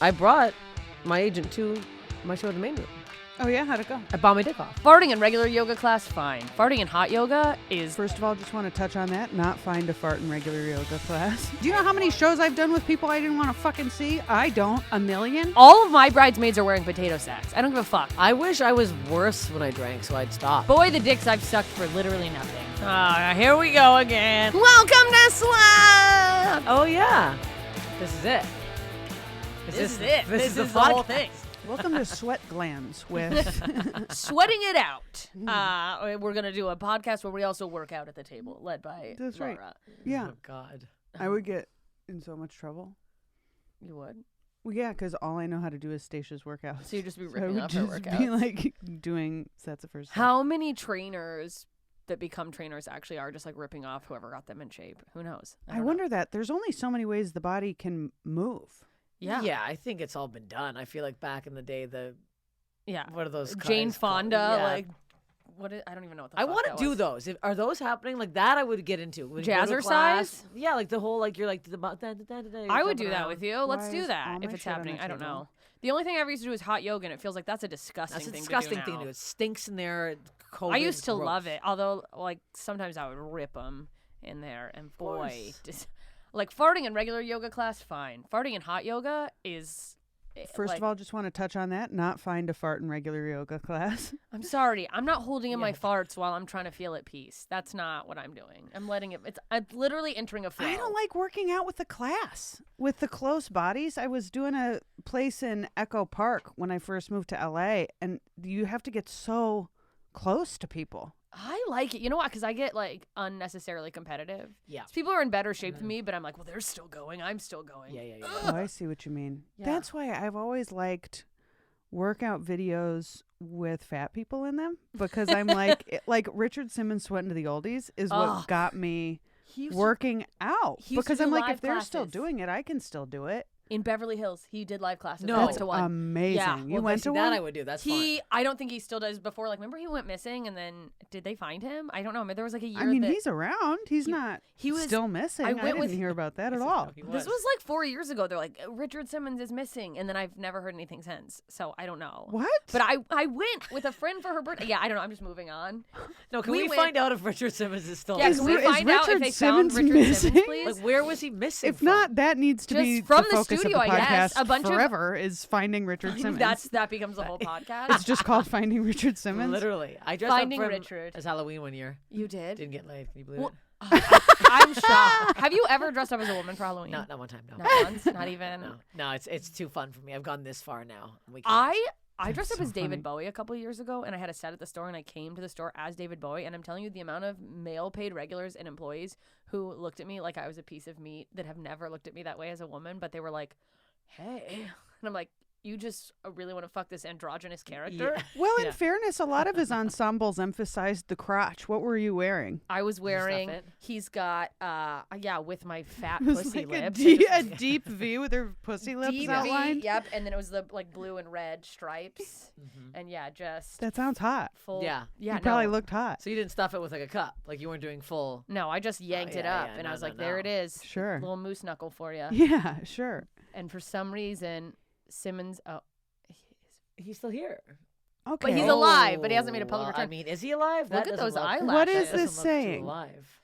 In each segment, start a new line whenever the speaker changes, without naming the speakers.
I brought my agent to my show at the main room.
Oh, yeah? How'd it go?
I bought my dick off.
Farting in regular yoga class, fine. Farting in hot yoga is...
First of all, just want to touch on that. Not fine to fart in regular yoga class. Do you know how many shows I've done with people I didn't want to fucking see? I don't. A million?
All of my bridesmaids are wearing potato sacks. I don't give a fuck.
I wish I was worse when I drank, so I'd stop.
Boy, the dicks I've sucked for literally nothing. Here we go again. Welcome to Slobs!
Oh, yeah. This is it.
This is it.
This is the
whole
podcast.
thing.
Welcome to Sweat Glands with...
Sweating it out. We're going to do a podcast where we also work out at the table, led by
That's
Laura.
right. Yeah.
Oh, God.
I would get in so much trouble.
You would?
Well, yeah, because all I know how to do is Stacia's workouts.
So you'd just be
I
ripping
would
off her
just
workouts.
be like doing sets of first.
How many trainers that become trainers actually are just like ripping off whoever got them in shape? Who knows?
I wonder that. There's only so many ways the body can move.
Yeah.
Yeah, I think it's all been done. I feel like back in the day, what are those
Jane
guys called?
Fonda,
Yeah.
like, I don't even know what the
I
fuck
want
that
to do
was.
those. Are those happening? Like that, I would get into. When you go to
Jazzercise?
class, yeah, like the whole you're like
I would do that with you. Let's
Why
do
is
that
all
if
my
it's
shit on
happening.
the
I don't
table?
know. The only thing I ever used to do is hot yoga, and it feels like that's a disgusting
That's a
thing
disgusting
to do
thing to
now.
do. It stinks in there. COVID,
I used to
gross.
love it, although like sometimes I would rip them in there, and boy, like farting in regular yoga class, fine. Farting in hot yoga is.
First
like,
of all, just want to touch on that. Not fine to fart in regular yoga class.
I'm sorry. I'm not holding in my
Yeah.
farts while I'm trying to feel at peace. That's not what I'm doing. I'm letting it. I'm literally entering a flow.
I don't like working out with the class. With the close bodies, I was doing a place in Echo Park when I first moved to LA, and you have to get so close to people.
I like it. You know what? Because I get like unnecessarily competitive.
Yeah.
People are in better shape than me, but I'm like, well, they're still going. I'm still going.
Yeah.
Oh, I see what you mean.
Yeah.
That's why I've always liked workout videos with fat people in them, because I'm like, like Richard Simmons sweating to the oldies is what
Ugh.
got me
He used to-
working out,
he used to
because
do
I'm like,
live
if they're still
classes.
doing it, I can still do it.
in Beverly Hills. He did live classes.
No.
I went to one.
Amazing.
Yeah.
You
Well,
went
see,
to
that
one?
I would do. That's
I don't think he still does before. Like, remember he went missing, and then did they find him? I don't know. There was like a year.
I mean,
that
he's around. He's not
he was
still missing.
I
I
went
didn't
with-
hear about that at
fine.
all.
He
This was like 4 years ago. They're like, Richard Simmons is missing, and then I've never heard anything since. So I don't know.
What?
But I went with a friend for her birthday. Yeah, I don't know. I'm just moving on.
No, can
we
we
went-
find out if Richard Simmons is still
Yeah,
Is
can
missing?
we
Ri- is
find out if
Richard
they found
Simmons
Richard
missing?
Simmons, please?
Like, where was he missing
If
from?
not, that needs to
Just
be
from
the
the
focus
studio,
of the
I
podcast
guess. A bunch of-
forever is finding Richard Simmons.
That becomes the whole podcast.
It's just called Finding Richard Simmons.
Literally, I dressed
Finding
up for
Richard.
as Halloween one year.
You did?
Didn't get laid. Can you believe
Well,
it?
I'm shocked. Have you ever dressed up as a woman for Halloween?
Not one time. No.
Not once? Not even?
No, it's too fun for me. I've gone this far now. We can't.
I dressed up
so
as David
funny.
Bowie a couple of years ago, and I had a set at the store, and I came to the store as David Bowie, and I'm telling you, the amount of male paid regulars and employees who looked at me like I was a piece of meat that have never looked at me that way as a woman, but they were like, hey. And I'm like, you just really want to fuck this androgynous character?
Yeah.
Well, in
Yeah.
fairness, a lot of his ensembles emphasized the crotch. What were you wearing?
I was
stuff
wearing,
it?
he's got, with my fat
It was
pussy
like
lips.
a deep V with her pussy lips
Deep V,
outlined.
yep, and then it was the like blue and red stripes, and yeah, just
That sounds hot.
full.
Yeah.
yeah.
You probably
no.
looked hot.
So you didn't stuff it with like a cup. Like you weren't doing full.
No, I just yanked it
yeah,
up,
yeah,
and
no,
I was
no,
like, there
no.
it is,
Sure.
little moose knuckle for you.
Yeah, sure.
And for some reason, Simmons,
He's still here.
Okay.
But he's alive, but he hasn't made a public
Well,
return.
I mean, is he alive?
Look
That
at
doesn't
those
look-
eyelashes.
What is
doesn't
this
look too
saying?
alive.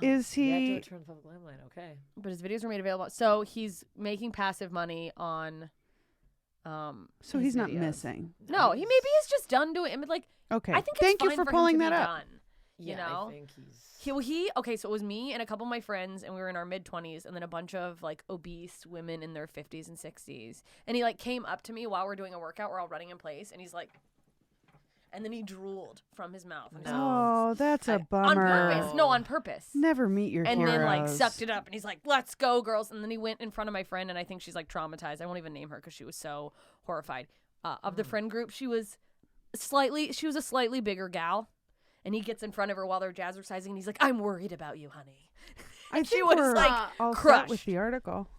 Is
He had to
he?
return public limelight. Okay.
but his videos were made available, so he's making passive money on.
So
his
he's not
videos.
missing.
No, he maybe is just done doing. I mean, like,
Okay.
I think it's
Thank you
fine
for
him
pulling
to
that
be
up.
done, you
Yeah,
know?
I think he's.
Okay, so it was me and a couple of my friends, and we were in our mid-20s, and then a bunch of like obese women in their 50s and 60s. And he like came up to me while we're doing a workout, we're all running in place, and he's like, and then he drooled from his mouth. And
Oh, that's a
on
bummer.
purpose. No, on purpose.
Never meet your
And
heroes.
then like sucked it up, and he's like, "Let's go, girls!" And then he went in front of my friend, and I think she's like traumatized. I won't even name her because she was so horrified. Of the friend group, she was a slightly bigger gal, and he gets in front of her while they're jazzercising, and he's like, "I'm worried about you, honey."
I
And she
think
was
we're
like
all set
crushed.
with the article.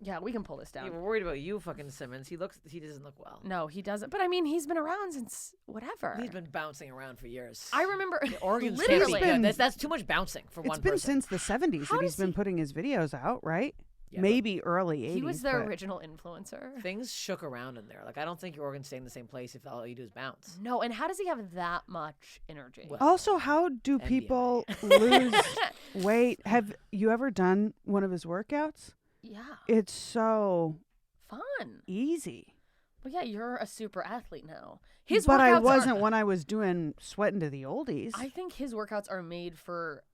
Yeah, we can pull this
You
down.
were worried about you, fucking Simmons. He doesn't look well.
No, he doesn't. But I mean, he's been around since whatever.
He's been bouncing around for years.
I remember
The organs
literally.
can't be good. That's too much bouncing for
It's
one
been
person.
since the 70s
How
that he's
does
been
he-
putting his videos out, right?
Yeah,
maybe early 80s.
He was their original influencer.
Things shook around in there. Like, I don't think your organs stay in the same place if all you do is bounce.
No, and how does he have that much energy?
Well,
Also, how do people lose weight? Have you ever done one of his workouts?
Yeah.
It's so
fun.
easy.
Well, yeah, you're a super athlete now.
But I wasn't when I was doing sweating to the oldies.
I think his workouts are made for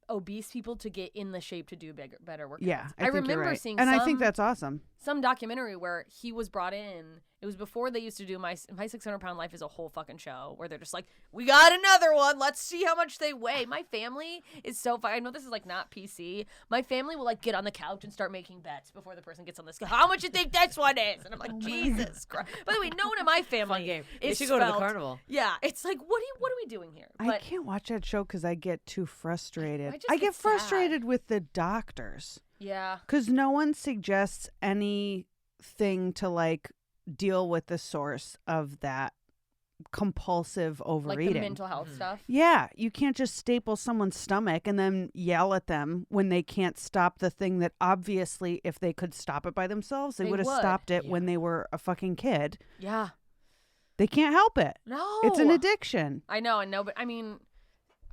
obese people to get in the shape to do better workouts.
Yeah, I think
remember
you're right.
seeing
and I think that's awesome.
Some documentary where he was brought in. It was before they used to do my 600-pound life is a whole fucking show where they're just like, we got another one. Let's see how much they weigh. My family is so fun. I know this is like not PC. My family will like get on the couch and start making bets before the person gets on this. How much you think this one is? And I'm like, Jesus Christ. By the way, no one in my family
game.
is
You should go to the carnival.
Yeah, it's like, what are we doing here?
I can't watch that show because I get too frustrated.
I
get
sad.
frustrated with the doctors.
Yeah.
Because no one suggests anything to like deal with the source of that compulsive overeating.
Like the mental health stuff.
Yeah, you can't just staple someone's stomach and then yell at them when they can't stop the thing that obviously if they could stop it by themselves, they would have stopped it when they were a fucking kid.
Yeah.
They can't help it.
No.
It's an addiction.
I know, but I mean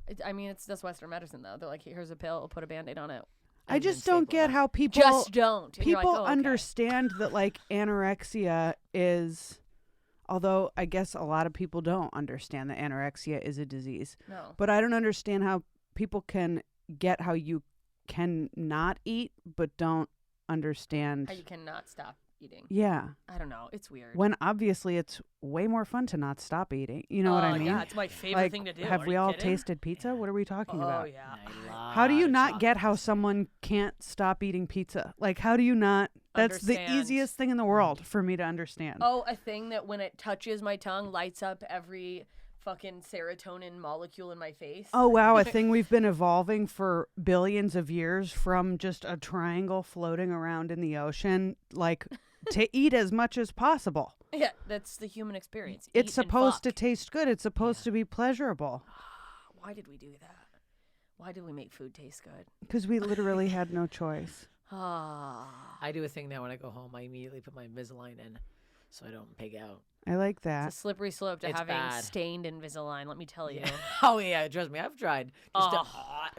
it's just Western medicine though. They're like, here's a pill, put a Band-Aid on it.
I just don't get how people
just don't. And
people
you're like, oh, okay.
understand that like anorexia is, although I guess a lot of people don't understand that anorexia is a disease.
No.
But I don't understand how people can get how you can not eat but don't understand
how you cannot stop eating.
Yeah.
I don't know. It's weird.
When obviously it's way more fun to not stop eating. You know what I mean?
Yeah, it's my favorite thing to do.
Have we all tasted pizza? What are we talking about?
Oh, yeah.
How do you not get how someone can't stop eating pizza? Like, how do you not? That's the easiest thing in the world for me to understand.
Oh, a thing that when it touches my tongue lights up every fucking serotonin molecule in my face.
Oh, wow. A thing we've been evolving for billions of years from just a triangle floating around in the ocean, like to eat as much as possible.
Yeah, that's the human experience.
It's supposed to taste good. It's supposed to be pleasurable.
Why did we do that? Why did we make food taste good?
Because we literally had no choice.
I do a thing now when I go home. I immediately put my Invisalign in so I don't pig out.
I like that.
It's a slippery slope to having stained Invisalign, let me tell you.
Oh, yeah. Trust me. I've tried.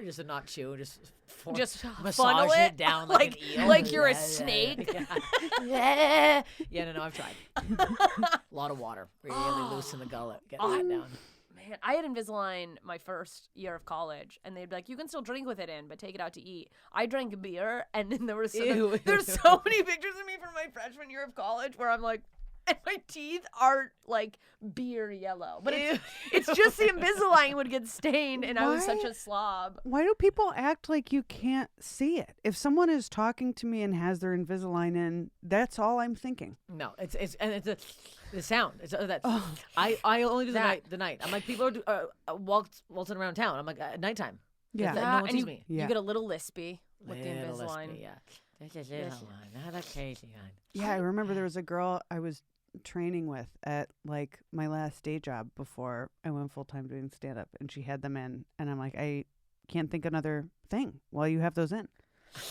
Just to not chew. Just massage it down like an eel.
Like you're a snake.
Yeah. No, I've tried. A lot of water. Really loosen the gullet. Get that down.
Man, I had Invisalign my first year of college, and they'd be like, you can still drink with it in, but take it out to eat. I drank beer, and then there's so many pictures of me from my freshman year of college where I'm like, and my teeth are like beer yellow. But it's just the Invisalign would get stained, and I was such a slob.
Why do people act like you can't see it? If someone is talking to me and has their Invisalign in, that's all I'm thinking.
No, it's the sound. It's that. I only do the night. I'm like, people are waltzing around town. I'm like, at nighttime.
Yeah.
No one sees me.
You get a little lispy with the Invisalign.
Lispy, yeah. This is it. Not a crazy one.
Yeah, I remember there was a girl I was training with at like my last day job before I went full time doing stand up, and she had them in, and I'm like, I can't think another thing while you have those in.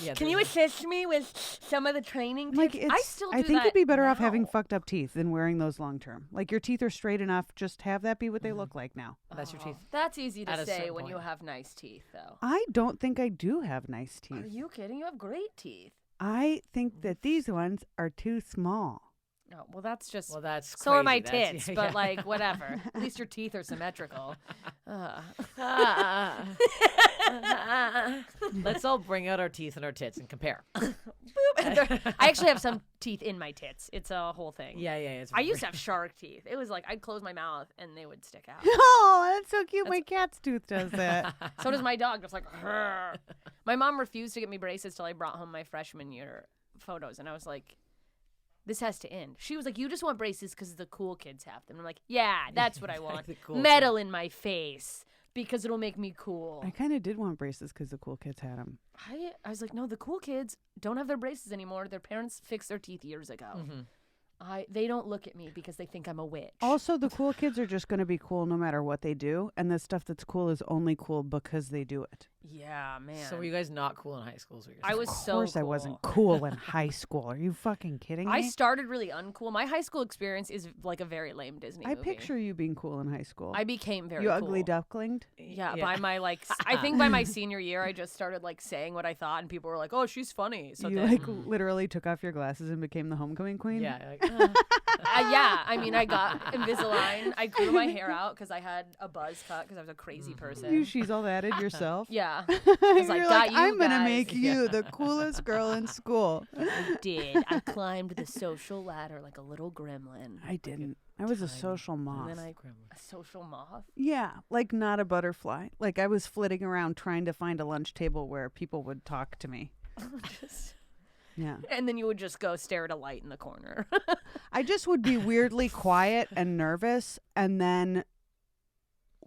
Yeah,
can you assist me with some of the training tips?
Like, I think you'd be better off having fucked up teeth than wearing those long term. Like, your teeth are straight enough. Just have that be what they look like now.
That's your teeth.
That's easy to say when you have nice teeth, though.
I don't think I do have nice teeth.
Are you kidding? You have great teeth.
I think that these ones are too small.
Oh, well, that's just.
Well, that's
so are
crazy.
my tits, but like whatever. At least your teeth are symmetrical.
Let's all bring out our teeth and our tits and compare.
I actually have some teeth in my tits. It's a whole thing.
Yeah.
I used to have shark teeth. It was like I'd close my mouth and they would stick out.
Oh, that's so cute. My cat's tooth does that.
So does my dog. Just like, Rrr. My mom refused to get me braces till I brought home my freshman year photos, and I was like, this has to end. She was like, you just want braces because the cool kids have them. I'm like, yeah, that's what I want.
Cool
metal in my face because it'll make me cool.
I kind of did want braces because the cool kids had them.
I was like, no, the cool kids don't have their braces anymore. Their parents fixed their teeth years ago. Mm-hmm. They don't look at me because they think I'm a witch.
Also, the cool kids are just going to be cool no matter what they do. And the stuff that's cool is only cool because they do it.
Yeah, man.
So were you guys not cool in high school? Is what you're
I
saying?
was
Of
so
course, I
cool.
wasn't cool in high school. Are you fucking kidding me?
I started really uncool. My high school experience is like a very lame Disney
I
movie.
picture you being cool in high school.
I became very
you
cool.
ugly ducklinged.
Yeah, by my I think by my senior year, I just started like saying what I thought, and people were like, "Oh, she's funny." So
you
then,
like literally took off your glasses and became the homecoming queen.
Yeah. Like,
yeah. I mean, I got Invisalign. I grew my hair out because I had a buzz cut because I was a crazy person.
You she's all thatted yourself.
Yeah,
You're
like,
like,
"Got you
I'm gonna
guys."
make you the coolest girl in school.
I did. I climbed the social ladder like a little gremlin.
I didn't. I was a social moth.
And then a social moth.
Yeah, like not a butterfly. Like I was flitting around trying to find a lunch table where people would talk to me. Yeah.
And then you would just go stare at a light in the corner.
I just would be weirdly quiet and nervous and then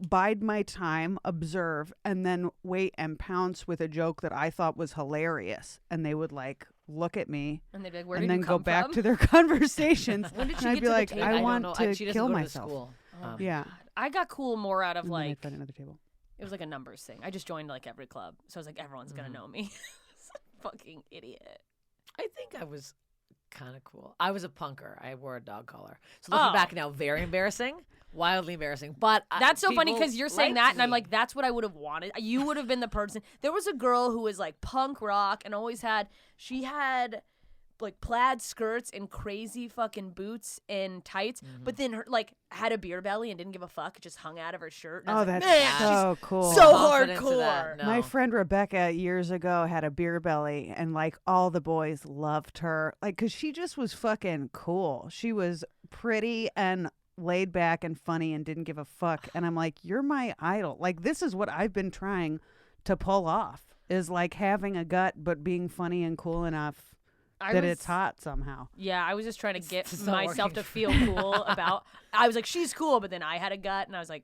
bide my time, observe, and then wait and pounce with a joke that I thought was hilarious. And they would like look at me
And they'd be like, "Where
and
did
then
you
go
come
back
from?"
to their conversations.
When did she
and I'd
get
be
to the
like,
table?
I
don't
want
know.
to
She doesn't
kill
go
myself.
To school.
Oh,
Yeah.
I got cool more out of
And then I'd
like
find another table.
it was like a numbers thing. I just joined like every club, so I was like, everyone's gonna know me. Fucking idiot.
I think I was kind of cool. I was a punker. I wore a dog collar. So looking back now, very embarrassing, wildly embarrassing. But
That's so funny
people
because you're saying that,
liked
and I'm
me.
like, that's what I would have wanted. You would have been the person. There was a girl who was like punk rock and always had. She had like plaid skirts and crazy fucking boots and tights, but then her like had a beer belly and didn't give a fuck. It just hung out of her shirt. And I was
Oh,
like,
that's
"Man,
so cool.
so
Confidence to
hardcore."
that. No.
My friend Rebecca years ago had a beer belly, and like all the boys loved her, like because she just was fucking cool. She was pretty and laid back and funny and didn't give a fuck. And I'm like, you're my idol. Like this is what I've been trying to pull off, is like having a gut but being funny and cool enough that it's hot somehow.
Yeah, I was just trying to get
It's not
myself
working
to feel cool about. I was like, she's cool, but then I had a gut, and I was like,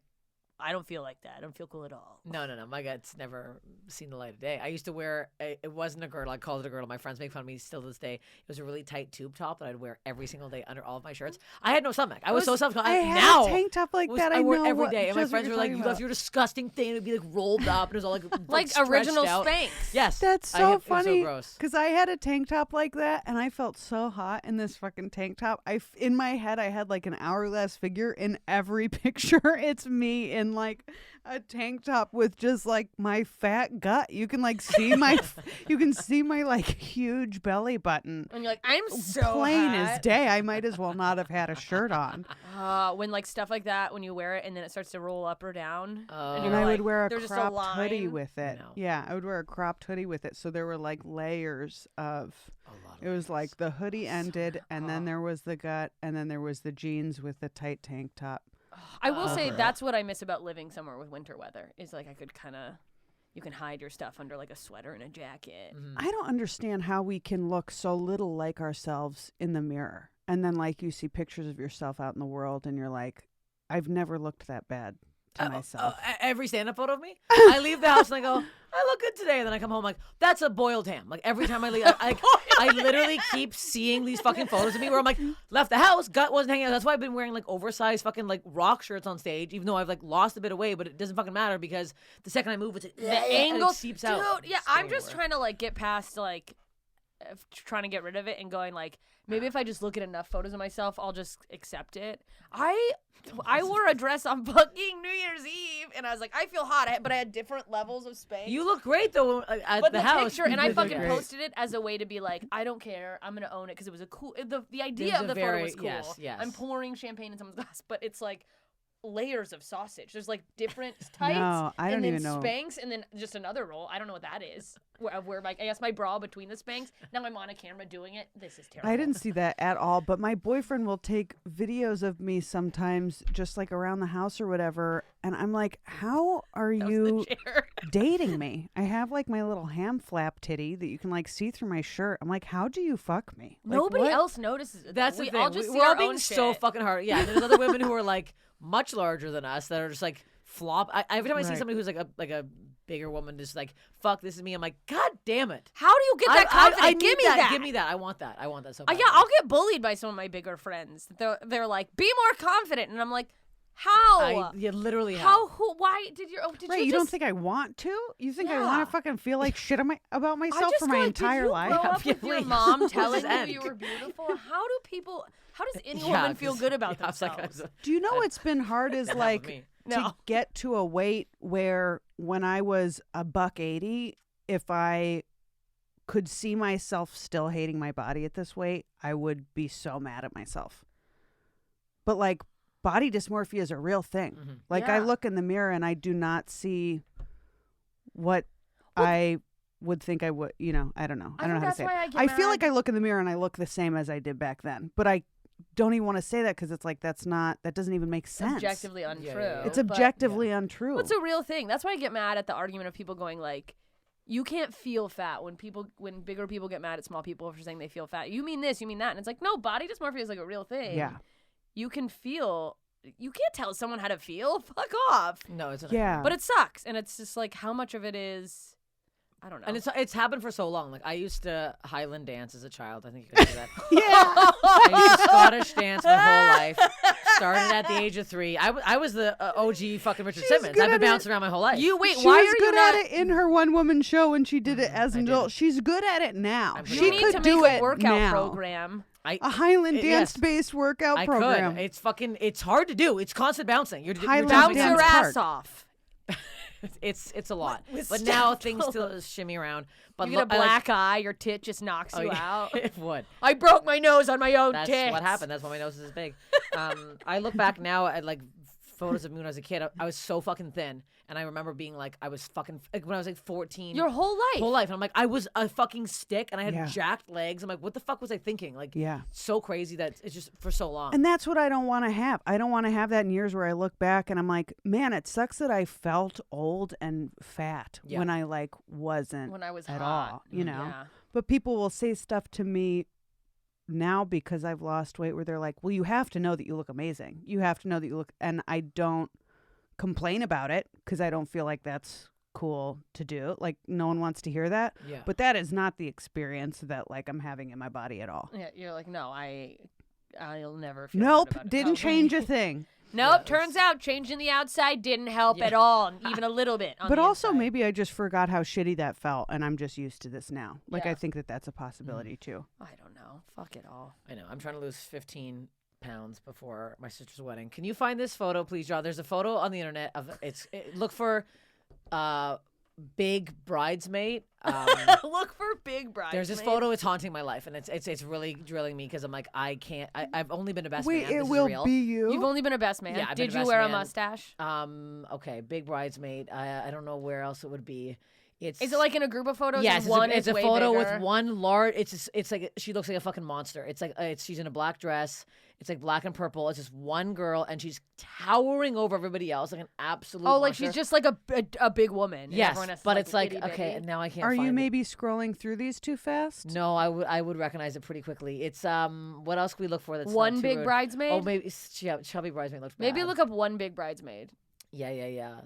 I don't feel like that. I don't feel cool at all.
No. My gut's never seen the light of day. I used to wear, it wasn't a girdle. I called it a girdle. My friends make fun of me still to this day. It was a really tight tube top that I'd wear every single day under all of my shirts. I had no stomach. I was so self-conscious.
I had
Now,
a tank top like that.
I
I
wore
know
it every
what-
day. And my
just what
friends
you're
were like,
talking
you
about.
left your disgusting thing. It would be like rolled up and it was all
Like
stretched
original
out.
Spanx.
Yes.
That's
I
so
had- it was
funny
so gross.
because I had a tank top like that and I felt so hot in this fucking tank top. In my head, I had like an hourglass figure in every picture. It's me in like a tank top with just like my fat gut. You can like see you can see my like huge belly button.
And you're like, I'm so
Plain
hot.
as day. I might as well not have had a shirt on.
When like stuff like that, when you wear it and then it starts to roll up or down,
Oh.
And I would wear a
there's just
cropped hoodie
line.
with it.
No.
Yeah, I would wear a cropped hoodie with it. So there were like layers of.
A lot of
It was like the hoodie ended, and then
Oh.
there was the gut, and then there was the jeans with the tight tank top.
I will say
Okay.
that's what I miss about living somewhere with winter weather. Is like I could kind of, you can hide your stuff under like a sweater and a jacket.
I don't understand how we can look so little like ourselves in the mirror, and then like you see pictures of yourself out in the world, and you're like, I've never looked that bad to myself.
Every stand-up photo of me, I leave the house and I go, I look good today. And then I come home like, that's a boiled ham. Like every time I leave, I literally keep seeing these fucking photos of me where I'm like, left the house, gut wasn't hanging out. That's why I've been wearing like oversized fucking like rock shirts on stage, even though I've like lost a bit of weight, but it doesn't fucking matter because the second I move, it's
The angle
seeps
dude,
out.
yeah,
It's
I'm
the
just
worst.
trying to like get past like trying to get rid of it and going like maybe if I just look at enough photos of myself, I'll just accept it. I wore a dress on fucking New Year's Eve, and I was like, I feel hot, but I had different levels of Spanx.
You look great though at
but
the
the
house.
picture, and I
You look
fucking
great.
posted it as a way to be like, I don't care, I'm gonna own it because it was a cool. The idea
There's
of
a
the photo
very-
was cool.
yes, yes.
I'm pouring champagne in someone's glass, but it's like layers of sausage. There's like different types.
No, I don't
and then
even know.
Spanx, and then just another roll. I don't know what that is. Where like I guess my bra between the Spanx. Now I'm on a camera doing it. This is terrible.
I didn't see that at all, but my boyfriend will take videos of me sometimes just like around the house or whatever, and I'm like, how are
That was
you
the chair.
dating me? I have like my little ham flap titty that you can like see through my shirt. I'm like, how do you fuck me? Like,
Nobody
what?
else notices it.
That's
though.
the
We all
thing.
just see
We're all
our
being
own
so
shit.
fucking hard. Yeah, there's other women who are like much larger than us that are just like flop. Every time I see
Right.
somebody who's like a bigger woman, just like fuck, this is me. I'm like, God damn it.
How do you get that confident?
I
Give
need
me that.
Give me that. I want that. I want that so
Yeah,
bad.
I'll get bullied by some of my bigger friends. They're like, be more confident, and I'm like, How?
You literally
How? Who? Why did you? Oh, did
Right,
you
you
just,
don't think I want to? You think I
Yeah.
want to fucking feel like shit about
I
myself
just
for my
feel like,
entire
did you
life?
grow up
Yeah,
with your
please.
mom
Where's
telling
this
you
end?
you were beautiful? How do people? How does any
Yeah,
woman feel
'cause-
good about
yeah, I was like,
themselves?
Do you know what's been hard is
Didn't happen with
like
me.
No.
to get to a weight where when I was $180, if I could see myself still hating my body at this weight, I would be so mad at myself. But like body dysmorphia is a real thing.
Mhm.
Like I
Yeah.
look in the mirror and I do not see what I would think I would, I don't know. I don't know how to
that's
say
why
it.
I get
feel like
mad.
I look in the mirror and I look the same as I did back then. But I don't even want to say that because it's like that doesn't even make sense.
Objectively untrue.
yeah.
It's
but
objectively untrue.
It's a real thing. That's why I get mad at the argument of people going like, you can't feel fat when bigger people get mad at small people for saying they feel fat. You mean this, you mean that. And it's like, no, body dysmorphia is like a real thing.
Yeah.
You can feel, you can't tell someone how to feel. Fuck off.
No, it's not.
Yeah.
But it sucks. And it's just like how much of it is, I don't know.
And it's happened for so long. Like I used to Highland dance as a child. I think you could do that.
Yeah.
I used to Scottish dance my whole life. Started at the age of 3. I was the OG fucking Richard Simmons.
good
I've been
at it.
bouncing around my whole life.
you wait,
She
why
was
are
good
you
at
not?
it in her one-woman show when she did it as an
I
adult.
did.
She's good at it now.
I'm
She
pretty
You need
could
to
do
make
it
a workout
now.
program.
A Highland
Yes.
dance-based workout
I
program.
could. It's hard to do. It's constant bouncing. You're
Highland
Bounce
dance
your ass
part.
off.
It's a lot.
with
But now
steps.
things still shimmy around. But
You get a
I like-
black eye, your tit just knocks
Oh,
you
yeah.
out.
It would.
I broke my nose on my own
That's
tits.
what happened. That's why my nose is big. I look back now at like photos of me when I was a kid. I was so fucking thin, and I remember being like, I was fucking like, when I was like 14.
Your whole life.
whole life. And I'm like, I was a fucking stick, and I had
Yeah.
jacked legs. I'm like, what the fuck was I thinking? Like,
Yeah.
so crazy that it's just for so long.
And that's what I don't want to have. I don't want to have that in years where I look back and I'm like, man, it sucks that I felt old and fat
Yeah.
when I like wasn't
When I was
at
hot.
all, you know?
Yeah.
But people will say stuff to me now because I've lost weight where they're like, well, you have to know that you look amazing. You have to know that you look, and I don't complain about it because I don't feel like that's cool to do. Like no one wants to hear that.
Yeah.
But that is not the experience that like I'm having in my body at all.
Yeah, you're like, no, I'll never feel
Nope,
good about it.
didn't
Oh,
change a
really?
thing.
Nope,
Yeah,
turns out changing the outside didn't help
Yeah.
at all, even a little bit. On
But
the
also
inside.
maybe I just forgot how shitty that felt and I'm just used to this now. Like
Yeah.
I think that that's a possibility too.
I don't know. Fuck it all.
I know. I'm trying to lose 15 pounds before my sister's wedding. Can you find this photo, please, John? There's a photo on the internet of look for big bridesmaid.
Look for big bridesmaid.
There's this photo. It's haunting my life, and it's really drilling me because I'm like, I can't. I've only been a best
Wait,
man.
it
This
will
is real.
be you.
You've only been a best man.
Yeah, I've been
Did
a
you
best
wear a
man.
mustache?
Okay, big bridesmaid. I don't know where else it would be.
Is it like in a group of photos?
Yes,
and one
it's
is
a
way
photo
bigger?
with one large. It's like she looks like a fucking monster. It's like she's in a black dress. It's like black and purple. It's just one girl, and she's towering over everybody else like an absolute.
Oh, like
monster.
she's just like a big woman. and
Yes,
everyone has to,
but it's like
itty
okay.
bitty.
Now I can't.
Are
find
you
it.
maybe scrolling through these too fast?
No, I would recognize it pretty quickly. It's what else can we look for? That's
One
not too
big
rude?
bridesmaid.
Oh, maybe chubby bridesmaid looks bad.
Maybe look up one big bridesmaid.
Yeah.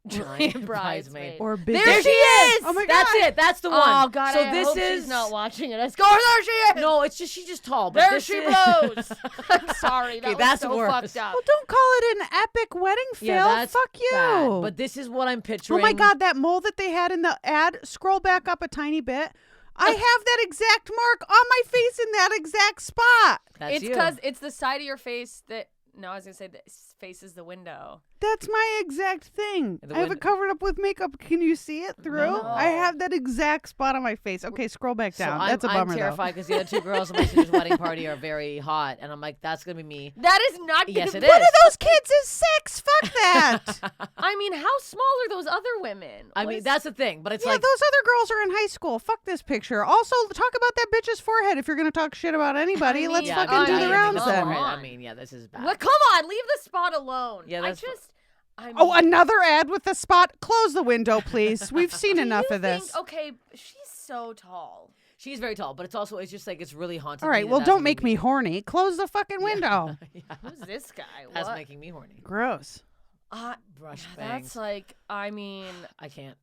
Giant
bridesmaid.
Or big
There she is.
Oh my
That's
God.
it. That's the one.
Oh God!
So
I
this
hope
is
she's not watching it. Let's go. There she is.
No, it's just she's just tall. But
there
this
she
is-
blows. I'm sorry. That
Okay,
was
that's
so
worse.
fucked up.
Well, don't call it an epic wedding, Phil.
Yeah, that's
Fuck you.
bad. But this is what I'm
Oh
picturing.
my God, that mole that they had in the ad, scroll back up a tiny bit. I have that exact mark on my face in that exact spot.
That's
It's
you.
because it's the side of your face that. No, I was gonna say that faces the window.
That's my exact thing.
The
I have
win-
it covered up with makeup. Can you see it through?
No.
I have that exact spot on my face. Okay, scroll back
So
down.
I'm,
That's a bummer
I'm terrified
though.
because the other two girls at my sister's wedding party are very hot, and I'm like, that's gonna be me.
That is not.
Yes,
gonna
it
be-
One
is.
of those kids is 6. Fuck that.
I mean, how small are those other women?
I
What
mean,
is-
that's the thing. But it's
Yeah,
like
those other girls are in high school. Fuck this picture. Also, talk about that bitch's forehead if you're going to talk shit about anybody.
I
Let's
mean,
yeah,
fucking
I mean,
do
I
the
mean,
rounds
the
then.
forehead,
on.
I mean, yeah, this is bad.
What? Come on, leave the spot alone.
Yeah,
I
that's
just. I mean,
Oh, another ad with the spot. Close the window, please. We've seen
do
enough
you
of this.
think- okay, she's so tall.
She's very tall, but it's just like it's really haunting.
All right,
me
well,
that
don't
that's
make me horny. Close the fucking window.
Yeah.
Who's this guy?
That's
What?
making me horny.
Gross.
Brush
That's
bangs.
like. I mean,
I can't.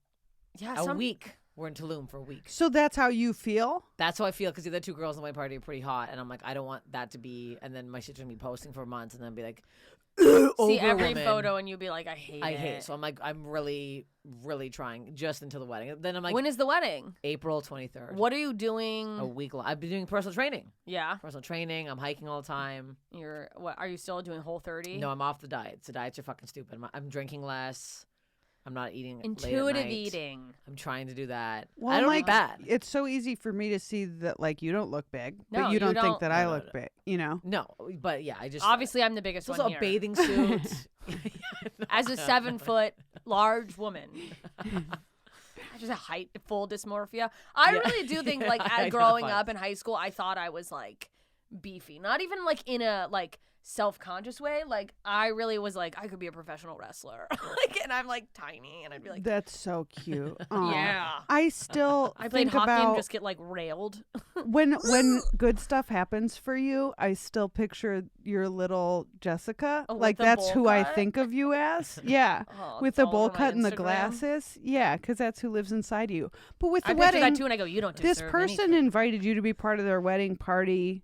yeah.
A
some,
week. We're in Tulum for a week.
So that's how you feel?
That's how I feel because the other two girls in the wedding party are pretty hot, and I'm like, I don't want that to be. And then my sister's gonna be posting for months, and then be like,
See every
woman.
photo, and you'd be like, I hate it.
So I'm like, I'm really, really trying just until the wedding. Then I'm like,
when is the wedding?
April 23rd.
What are you doing?
A week long. I've been doing personal training.
Yeah.
Personal training. I'm hiking all the time.
What? Are you still doing Whole30?
No, I'm off the diets. The diets are fucking stupid. I'm drinking less. I'm not eating
Intuitive
late at night.
eating.
I'm trying to do that.
Well,
I don't
like,
eat bad.
It's so easy for me to see that, like, you don't look big,
No,
but you
you
don't think
don't.
that I look big, you know?
No, but yeah, I just
Obviously, I'm the biggest
it's
one
also
here.
a bathing suit.
As a 7-foot large woman. I just have full dysmorphia. I really do think, like,
I
growing
identify.
up in high school, I thought I was, like, beefy. Not even, like, in a, like, self-conscious way. Like, I really was like, I could be a professional wrestler. Like, and I'm, like, tiny, and I'd be like,
That's so cute. Aw.
yeah.
I still
I played
think
hockey
about
and just get, like, railed.
when good stuff happens for you, I still picture your little Jessica.
Oh, with
Like,
the
that's
bowl
who I
cut?
think of you as. Yeah.
Oh,
With
it's
the
all
bowl
over my
cut and the
Instagram.
glasses. Yeah, because that's who lives inside you. But with
I
the
picture
wedding,
that too, and I go, you don't
this
deserve
person
anything.
invited you to be part of their wedding party,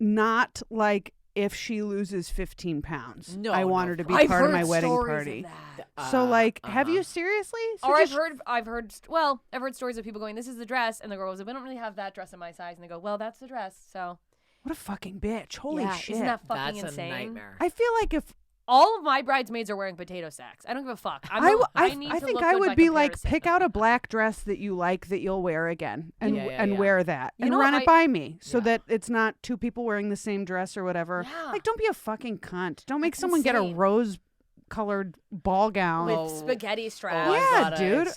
not like if she loses 15 pounds.
No,
I want
no,
her to be
I've
part of
heard
my wedding
stories
party.
of that.
So, like, have
Uh-huh.
you seriously? So
Or
just-
I've heard stories of people going, this is the dress, and the girl goes, we don't really have that dress in my size, and they go, well, that's the dress, so.
What a fucking bitch. Holy
Yeah,
shit.
isn't that fucking
That's
insane?
a nightmare.
I feel like if
All of my bridesmaids are wearing potato sacks. I don't give a fuck. I need
I
to
think
look
I
good
would
by
be like,
comparison.
pick out a black dress that you like that you'll wear again and
Yeah, yeah, yeah.
wear that
You
and
know
run
what,
it by me so
Yeah.
that it's not two people wearing the same dress or whatever.
Yeah.
Like, don't be a fucking cunt. Don't make
That's
someone get a
insane.
rose colored ball gown.
with
Oh.
spaghetti
Oh,
straps.
Yeah,
I've got
dude.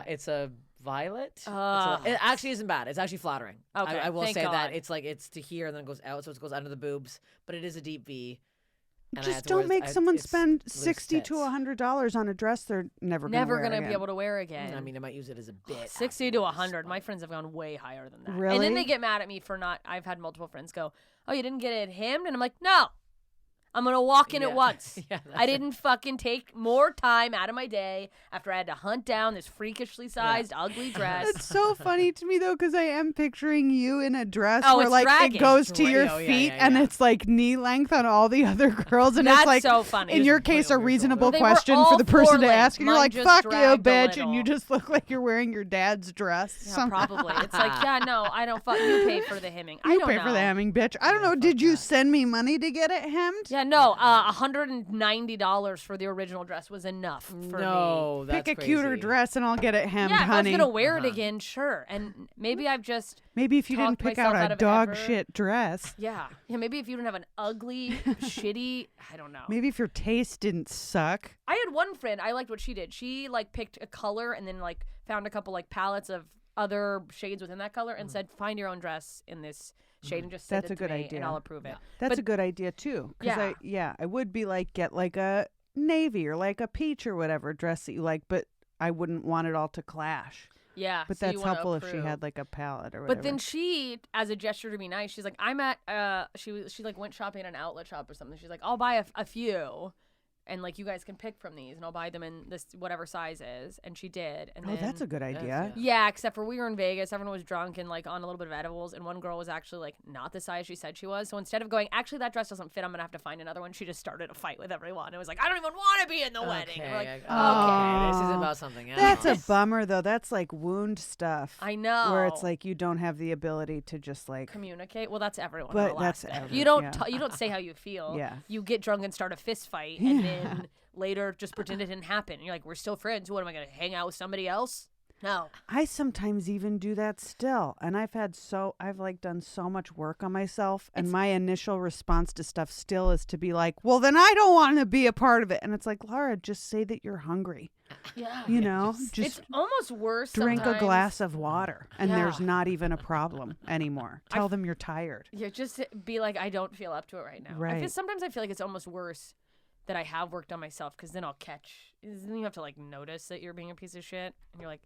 It's a violet.
Ugh.
It actually isn't bad. It's actually flattering.
Okay,
I will
thank
say
God.
that it's to here and then it goes out, so it goes under the boobs. But it is a deep V. And I have
Just
to wear
don't
this-
make someone
it's
spend
loose
$60 to
fits.
$100 on a dress they're never
Never
gonna
gonna
wear
be able
again.
to wear again.
I mean, I might use it as a bit.
60 to
afterwards,
100.
but-
My friends have gone way higher than that. And
Really?
then they get mad at me for not. I've had multiple friends go, "Oh, you didn't get it hemmed," and I'm like, "No, I'm gonna walk in
Yeah.
it once.
Yeah,
I
that's
didn't fucking take more time out of my day after I had to hunt down this freakishly sized, ugly dress."
It's so funny to me though, because I am picturing you in a dress
Oh,
where
it's
like
dragging.
it goes to your
Oh, yeah,
feet
yeah,
and
yeah.
it's like knee length on all the other girls, and
That's
it's like
so funny.
in your
Just point
case a
over your
reasonable
shoulder. They were
question
all
for the person to
floor
ask, and you're
length.
like,
Mine
"Fuck
just
you,
dragged a
bitch," and you
little.
just look like you're wearing your dad's dress.
Yeah,
somehow.
probably. It's like, yeah, no, I don't. You pay for the hemming. I
You
don't
pay
know.
for the hemming, bitch. I don't know.
fuck
Did you
that.
send me money to get it hemmed?
Yeah, no. $190 for the original dress was enough for me.
No, that's
Pick a cuter
crazy.
dress and I'll get it hemmed,
Yeah, if I was
honey.
gonna wear it
Uh-huh.
again, sure. And maybe I've just
Maybe if you didn't
talked
pick out
myself out
a
of
dog
ever-
shit dress.
yeah. Maybe if you didn't have an ugly, shitty, I don't know.
Maybe if your taste didn't suck.
I had one friend. I liked what she did. She like picked a color and then like found a couple like palettes of other shades within that color and said, "Find your own dress in this shade and just send
That's
it
a
to
good
me
idea.
and I'll approve it."
That's
But-
a good idea too. 'Cause
Yeah.
I would be like, get like a navy or like a peach or whatever dress that you like, but I wouldn't want it all to clash.
Yeah,
But
so you
that's
wanna
helpful if she
approve.
had like a palette or whatever.
But then she, as a gesture to be nice, she's like, I'm at, she like went shopping at an outlet shop or something. She's like, I'll buy a few, and like you guys can pick from these, and I'll buy them in this whatever size is. And she did. And
oh,
then,
that's a good idea.
yeah.
Yeah, except for we were in Vegas, everyone was drunk and like on a little bit of edibles, and one girl was actually like not the size she said she was. So instead of going, actually that dress doesn't fit, I'm gonna have to find another one, she just started a fight with everyone. It was like, I don't even want to be in the wedding. And we're like,
okay,
okay.
this is about something else.
That's a bummer though. That's like wound stuff.
I know.
Where it's like you don't have the ability to just like
communicate. Well, that's everyone.
But
in
that's
Alaska.
every-
you don't
yeah.
you don't say how you feel.
Yeah.
You get drunk and start a fist fight, and then later just pretend it didn't happen. And you're like, we're still friends. What am I gonna hang out with somebody else? No.
I sometimes even do that still. And I've like done so much work on myself. And my initial response to stuff still is to be like, well, then I don't want to be a part of it. And it's like, Laura, just say that you're hungry.
Yeah.
You know,
It's
just
almost worse.
drink a
sometimes.
glass of water. And there's
Yeah.
not even a problem anymore. Tell them you're tired.
Yeah, just be like, I don't feel up to it right now.
Right.
Sometimes I feel like it's almost worse that I have worked on myself, because then I'll catch. Then you have to like notice that you're being a piece of shit, and you're like,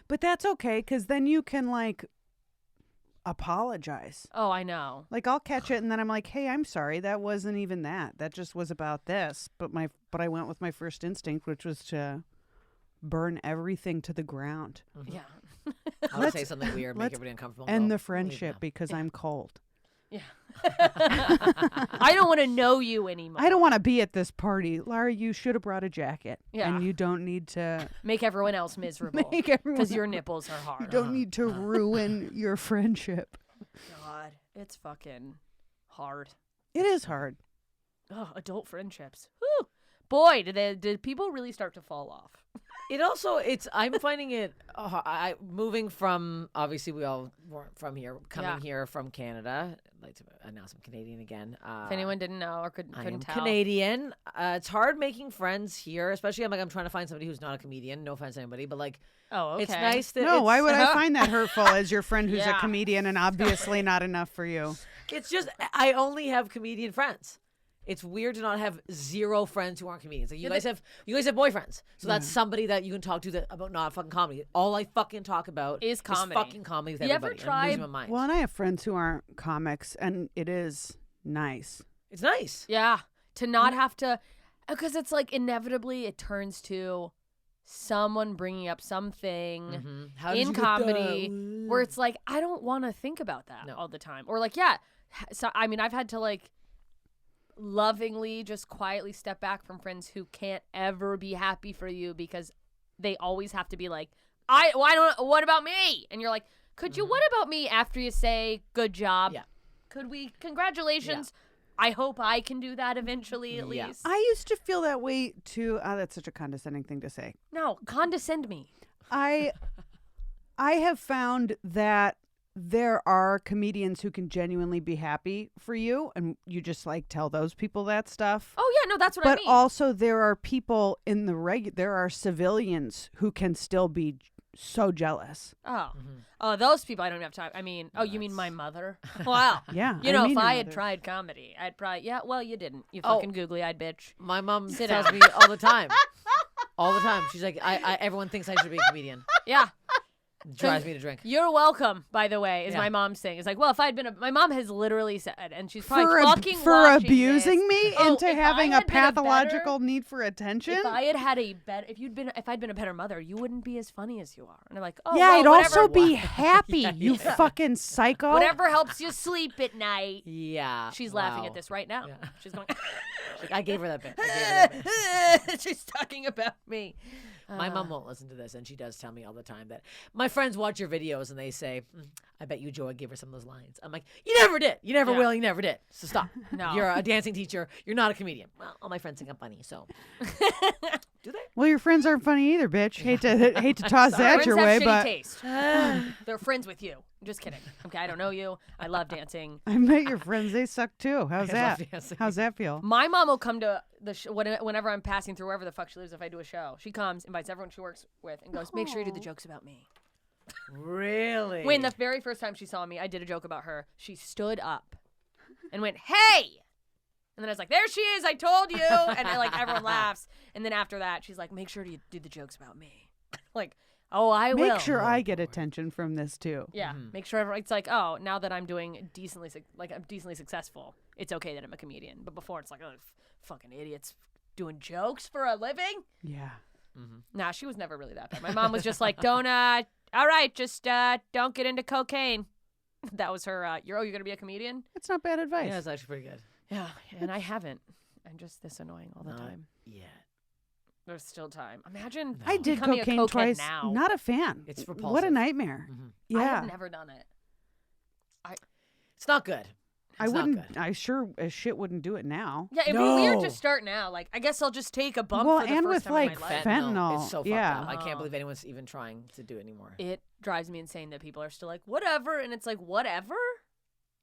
But that's okay, because then you can like apologize.
oh, I know.
Like I'll catch it and then I'm like, hey, I'm sorry. That wasn't even that. That just was about this. But I went with my first instinct, which was to burn everything to the ground.
Yeah.
I would say something weird, make
let's
everybody uncomfortable.
End
go,
the friendship because I'm cold.
Yeah. I don't want to know you anymore.
I don't want to be at this party. Lara, you should have brought a jacket.
Yeah.
And you don't need to
make everyone else miserable.
make everyone
because your nipples are hard.
You don't need to ruin your friendship.
God, it's fucking hard.
It is hard.
Oh, adult friendships. Whew. Boy, did people really start to fall off.
I'm finding it, moving from, obviously we all weren't from here, coming here from Canada. I'd like to announce I'm Canadian again.
If anyone didn't know or couldn't tell.
Canadian. It's hard making friends here, especially I'm trying to find somebody who's not a comedian. No offense to anybody, but like,
oh, okay.
it's nice that
No, why would I find that hurtful as your friend who's
Yeah.
a comedian and obviously not enough for you?
It's just, I only have comedian friends. It's weird to not have zero friends who aren't comedians. Like you guys have boyfriends, so that's somebody that you can talk to about not fucking comedy. All I fucking talk about
is comedy.
fucking comedy with
You ever
everybody. I'm losing
tried-
my mind.
Well, and I have friends who aren't comics, and it is nice.
It's nice.
Yeah, to not have to, because it's like inevitably it turns to someone bringing up something
Mm-hmm. How did you
in
get
comedy
that?
where it's like I don't want to think about that
No.
all the time, or like so I mean I've had to like lovingly just quietly step back from friends who can't ever be happy for you because they always have to be like what about me, and you're like, could you what about me after you say good job?
Yeah.
Could we congratulations? I hope I can do that eventually at
Yeah.
least.
I used to feel that way too. Oh, that's such a condescending thing to say.
No, condescend me.
I have found that there are comedians who can genuinely be happy for you, and you just like tell those people that stuff.
Oh yeah, no, that's what I
But
mean.
also there are people in there are civilians who can still be so jealous.
Oh, those people I don't have time. I mean, you mean my mother? Wow.
Yeah.
You know,
mean
if
your
I had
mother.
tried comedy, I'd probably, well, you didn't. You
Oh.
fucking googly-eyed bitch.
My mom
Sit
tells
down.
me all the time. All the time. She's like, everyone thinks I should be a comedian.
Yeah.
Drives me to drink.
You're welcome, by the way, is
Yeah.
my mom's thing. It's like, well, if I'd been my mom has literally said, and she's probably
for
fucking
for
watching
abusing
this.
me
Oh,
into
if I
having a
had been better-
pathological need for attention.
If I had a better, if I'd been a better mother, you wouldn't be as funny as you are. And they're like, oh,
yeah,
well,
I'd
whatever,
also be happy, you
yeah.
fucking psycho.
whatever helps you sleep at night.
Yeah.
She's laughing
wow.
at this right now.
Yeah.
She's going,
She's like, I gave her that bit. I gave her that bit.
she's talking about me.
My mom won't listen to this, and she does tell me all the time that my friends watch your videos and they say, I bet you Joy gave her some of those lines. I'm like, you never did. You never
Yeah.
will. You never did. So stop.
No.
You're a dancing teacher. You're not a comedian. Well, all my friends think I'm funny, so. Do they?
Well, your friends aren't funny either, bitch. Hate to toss that
Friends
your
have
way,
shitty
but
taste. They're friends with you. I'm just kidding. Okay, I don't know you. I love dancing.
I met your friends. They suck too. How's
I
that?
love dancing.
How's that feel?
My mom will come to the whenever I'm passing through wherever the fuck she lives. If I do a show, she comes, invites everyone she works with, and goes, "Make sure you do the jokes about me."
Really?
When the very first time she saw me, I did a joke about her. She stood up and went, "Hey!" And then I was like, "There she is! I told you!" And then, like everyone laughs. And then after that, she's like, "Make sure you do the jokes about me." Like, oh, I will.
Make sure I get attention from this too.
Yeah, make sure everyone. It's like, oh, now that I'm doing decently, I'm decently successful, it's okay that I'm a comedian. But before, it's like, oh, fucking idiots doing jokes for a living.
Yeah.
Nah, she was never really that bad. My mom was just like, don't, all right, just don't get into cocaine. That was her. You're gonna be a comedian.
It's not bad advice.
Yeah, it's actually pretty good.
Yeah, and I haven't. I'm just this annoying all the
Not
time.
yet.
There's still time. Imagine
I did
becoming a
cocaine
cokehead
twice.
now.
Not a fan.
It's
What a
repulsive.
nightmare.
I
Yeah.
have never done it.
It's not good.
I
It's not
wouldn't.
good.
I sure as shit wouldn't do it now.
Yeah, it'd be weird
No.
to start now. Like, I guess I'll just take a bump
Well,
for the
and
first
with,
time
like,
in my life.
fentanyl.
It's so fucked
Yeah.
up. I can't
Oh.
believe anyone's even trying to do it anymore.
It drives me insane that people are still like, whatever. And it's like, whatever?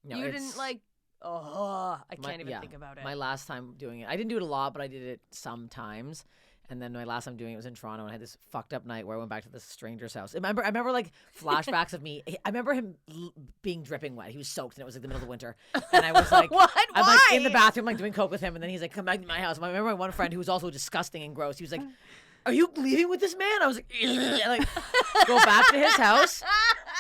No,
You
it's-
didn't like, I
my-
can't even
yeah,
think about it.
My last time doing it, I didn't do it a lot, but I did it sometimes. And then my last time doing it was in Toronto, and I had this fucked up night where I went back to this stranger's house. I remember like flashbacks of me. I remember him being dripping wet. He was soaked, and it was like the middle of the winter. And I was like,
What?
I'm like in the
Why?
bathroom, like doing coke with him, and then he's like, come back to my house. And I remember my one friend who was also disgusting and gross. He was like, are you leaving with this man? I was like, and, like go back to his house.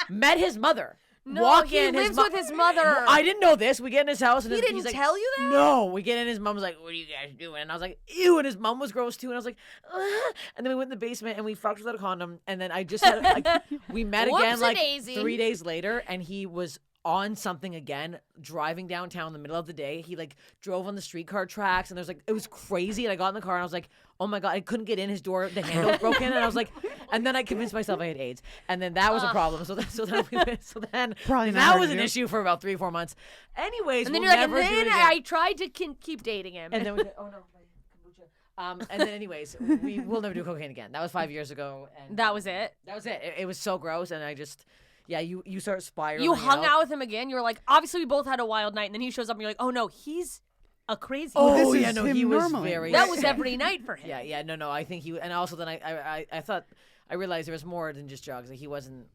Met his mother.
No,
walk
he
in.
lives with his mother.
I didn't know this. We get in his house and
He didn't
he's like,
tell you that?
No. We get in. His mom's like, "What are you guys doing?" And I was like, "Ew." And his mom was gross too. And I was like, "Ugh." And then we went in the basement and we fucked without a condom. And then I just had, like, we met again like
Whoopsie-daisy.
3 days later, and he was on something again, driving downtown in the middle of the day. He like drove on the streetcar tracks, and there's like, it was crazy. And I got in the car and I was like, oh my God, I couldn't get in. His door, the handle was broken. And I was like, and then I convinced myself I had AIDS. And then that was a problem. So then
Probably not
that
hard
was
to
an
do.
issue for about 3 or 4 months. Anyways,
And then
we'll
you're like,
never
and
do it
then
again.
I tried to keep dating him.
And then we said, oh no, my kombucha. And then anyways, we will never do cocaine again. That was 5 years ago. And
that was it.
That was it. It was so gross. And I just, yeah, you start spiraling.
You hung out with him again. You were like, obviously we both had a wild night, and then he shows up, and you're like, oh no, he's a crazy.
Oh,
this
yeah,
is
no,
him
he was
normally.
very.
that was every night for him.
Yeah, no. I think he, and also then I thought, I realized there was more than just drugs. Like he wasn't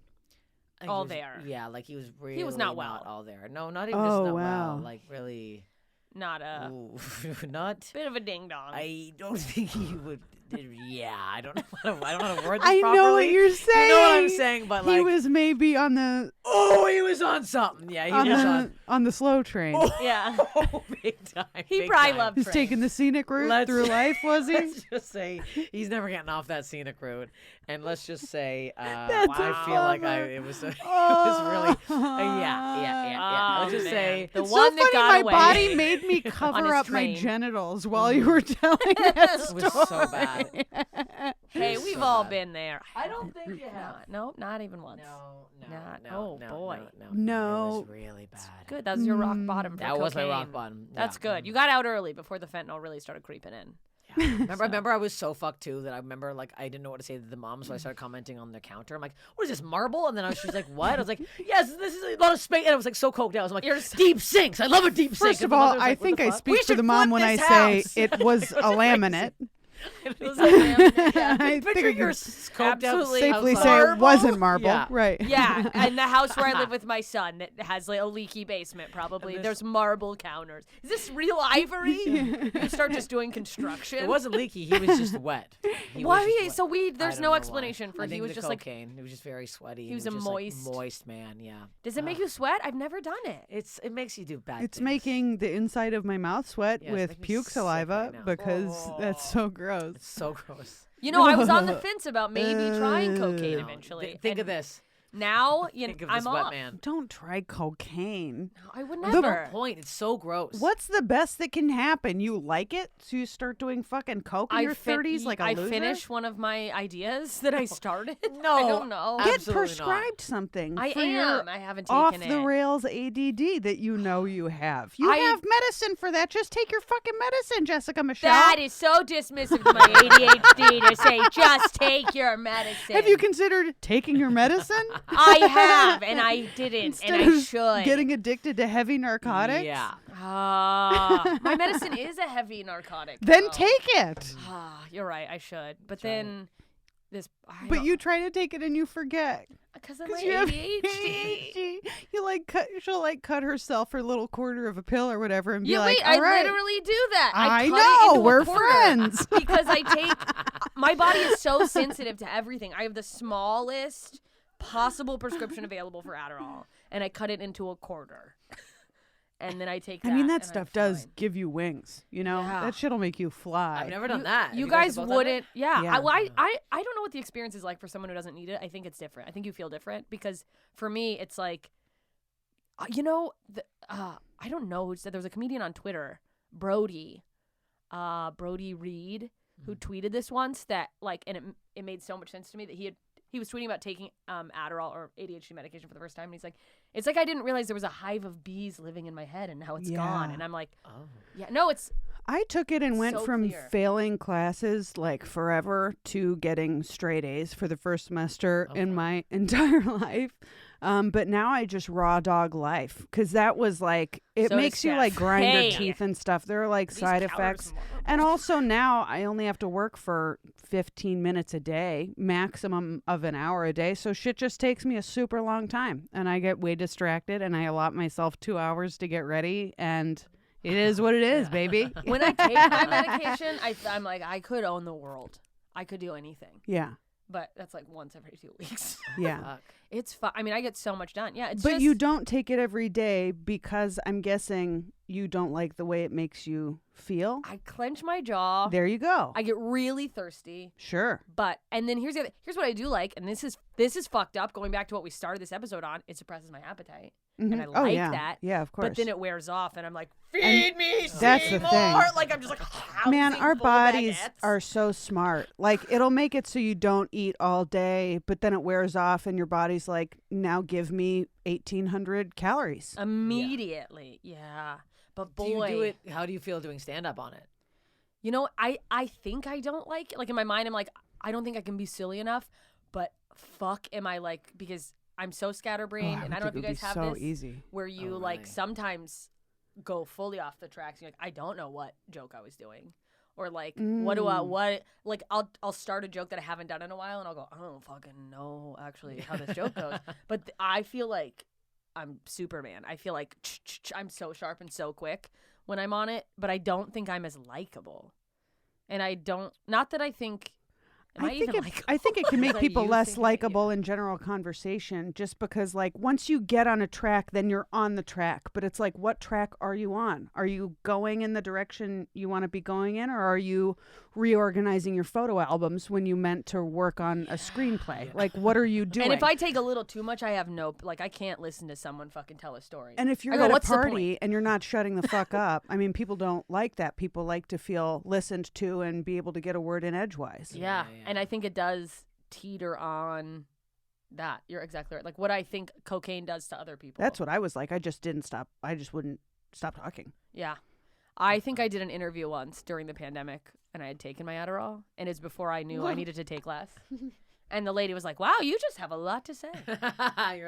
I think
all
he was,
there.
Yeah, like he was really
not well.
all there. No, not even
Oh,
just not
wow.
well. Like really,
Not a
ooh, not.
bit of a ding dong.
I don't think he would. Yeah, I don't know. I don't know how to word this
I
properly.
know what you're saying.
You know what I'm saying, but like
he was maybe on the
oh, he was on something. Yeah, he was
on the slow train.
Yeah.
Oh, big time.
He
big
probably
time.
loved
He's
trains.
taking the scenic route
Let's-
through life, was he?
Let's just say he's never getting off that scenic route, and let's just say
That's
I
a
feel like
bummer.
it was really
Oh.
yeah. Let's just
man.
say
The
It's
one
so
that
funny,
got
my
away.
body made me
On
cover
his
up my
train.
genitals while you were telling that
it
story.
was so bad.
Hey,
was
we've
so
all
bad.
been there.
I don't think you have.
No, not even once. Not- oh, boy.
No, it was really bad.
Good. That was your rock bottom for
That was my rock
cocaine.
bottom.
That's
Yeah.
good. You got out early before the fentanyl really started creeping in.
Remember I was so fucked too that I remember like I didn't know what to say to the mom, so I started commenting on the counter. I'm like, "What is this, marble?" And then she's like, "What?" I was like, "Yes, this is a lot of space." And I was like so coked out. I was like,
You're
"Deep sinks. I love a deep sink."
First
And
of
the mother
all,
was
I
like, "What
think
the
I
fuck?"
speak
We
for
should
the mom
flip
when I
this
say
house.
it was a laminate.
It was like, yeah.
I
Picture
think
your
I
scoped out
Absolutely.
safely
outside.
say it
Marble?
wasn't marble.
Yeah.
Right.
Yeah, and the house where I live with my son that has like a leaky basement, probably.
And
There's marble counters. Is this real ivory? You start just doing construction.
It wasn't leaky. He was just wet. He was
Why?
just wet.
So
I
there's
don't
no
know why.
explanation for
I
it. He
think
was
the
just like,
cocaine. He was just very sweaty.
He was
and
a
just,
moist-
like, moist man. Yeah.
does it make you sweat? I've never done it.
It makes you do bad.
It's
things.
making the inside of my mouth sweat
Yeah, it's
with
making me
puke
sick
saliva
right now.
because that's so gross.
It's so gross.
You know, I was on the fence about maybe trying cocaine
No,
eventually.
Think
and
of this.
Now,
Think of
I'm
this wet
off.
man.
Don't try cocaine.
I would
There's no
never.
point. It's so gross.
What's the best that can happen? You like it, so you start doing fucking coke in your 30s like a
I
loser?
finish one of my ideas that I started.
No,
I don't know.
Get
Absolutely not.
prescribed something
I
for your
am. I haven't taken
off
it.
the rails ADD that you know you have. You
I-
have medicine for that. Just take your fucking medicine, Jessica Michelle.
That is so dismissive to my ADHD to say, just take your medicine.
Have you considered taking your medicine?
I have, and I didn't,
Instead
and I
of
should.
Getting addicted to heavy narcotics?
Yeah.
My medicine is a heavy narcotic.
Then
though.
take it.
You're right, I should. But then this.
But you try to take it and you forget.
because of my
You have
ADHD.
ADHD. She'll cut herself her little quarter of a pill or whatever and be
Yeah,
like,
wait,
all
I
right.
literally do that.
I
cut it
know,
into a
we're
quarter
friends.
because I take my body is so sensitive to everything. I have the smallest possible prescription available for Adderall, and I cut it into a quarter, and then I take.
I mean,
that
that
and
stuff
I'm
does
fine.
give you wings. You know,
Yeah.
that shit'll make you fly.
I've never done that. Have
You guys
both done it?
wouldn't. Yeah.
Yeah.
I don't know what the experience is like for someone who doesn't need it. I think it's different. I think you feel different because for me, it's like, I don't know who said there was a comedian on Twitter, Brody Reed, who tweeted this once that like, and it made so much sense to me that he was tweeting about taking Adderall or ADHD medication for the first time, and he's like, it's like I didn't realize there was a hive of bees living in my head, and now it's gone,
Yeah.
and I'm like,
Oh.
yeah, no, it's.
I took it and went
So
from
clear.
failing classes like forever to getting straight A's for the first semester in my entire life. But now I just raw dog life because that was like, it
So does
makes you
Jeff.
like grind
Hey.
your teeth and stuff. There are like
These
side
calories
effects.
more.
And also now I only have to work for 15 minutes a day, maximum of an hour a day. So shit just takes me a super long time and I get way distracted and I allot myself 2 hours to get ready and it is what it is, baby.
When I take my medication, I'm like, I could own the world. I could do anything.
Yeah.
but that's like once every 2 weeks.
Yeah.
Fuck.
It's fun. I mean, I get so much done. Yeah, it's
But
just,
you don't take it every day because I'm guessing you don't like the way it makes you feel.
I clench my jaw.
There you go.
I get really thirsty.
Sure.
But and then here's what I do like, and this is fucked up. Going back to what we started this episode on, it suppresses my appetite, and I like
yeah.
that.
Yeah, of course.
But then it wears off, and I'm like, feed me,
that's the
Seymour!
thing.
Like I'm just like,
Man,
housing
our
full of
bodies
baguettes.
are so smart. Like, it'll make it so you don't eat all day, but then it wears off, and your body's like, now give me 1,800 calories.
immediately. Yeah. But boy,
Do you do it? How do you feel doing stand up on it?
you know, I think I don't like it. Like in my mind, I'm like, I don't think I can be silly enough. But fuck, am I like, because I'm so scatterbrained, and I don't know if you guys have
so
this,
easy.
where you
Oh,
like
really?
sometimes go fully off the tracks. You're like, I don't know what joke I was doing, or like what like I'll start a joke that I haven't done in a while, and I'll go, I don't fucking know actually how this joke goes. But I feel like I'm Superman. I feel like I'm so sharp and so quick when I'm on it, but I don't think I'm as likable. And I don't, not that I think, am I even likable?
I think it can make
that
people
you
less
thinking that
likable in general conversation, just because like once you get on a track, then you're on the track. But it's like, what track are you on? Are you going in the direction you want to be going in, or are you reorganizing your photo albums when you meant to work on a screenplay? Like, what are you doing?
And if I take a little too much, I have I can't listen to someone fucking tell a story.
And if you're
I go,
at a
"What's the point?"
party and you're not shutting the fuck up, I mean, people don't like that. People like to feel listened to and be able to get a word in edgewise.
Yeah.
Yeah.
And I think it does teeter on that. You're exactly right. Like what I think cocaine does to other people.
That's what I was like. I just didn't stop. I just wouldn't stop talking.
Yeah. I think I did an interview once during the pandemic, and I had taken my Adderall, and it's before I knew I needed to take less. And the lady was like, wow, you just have a lot to say.
You're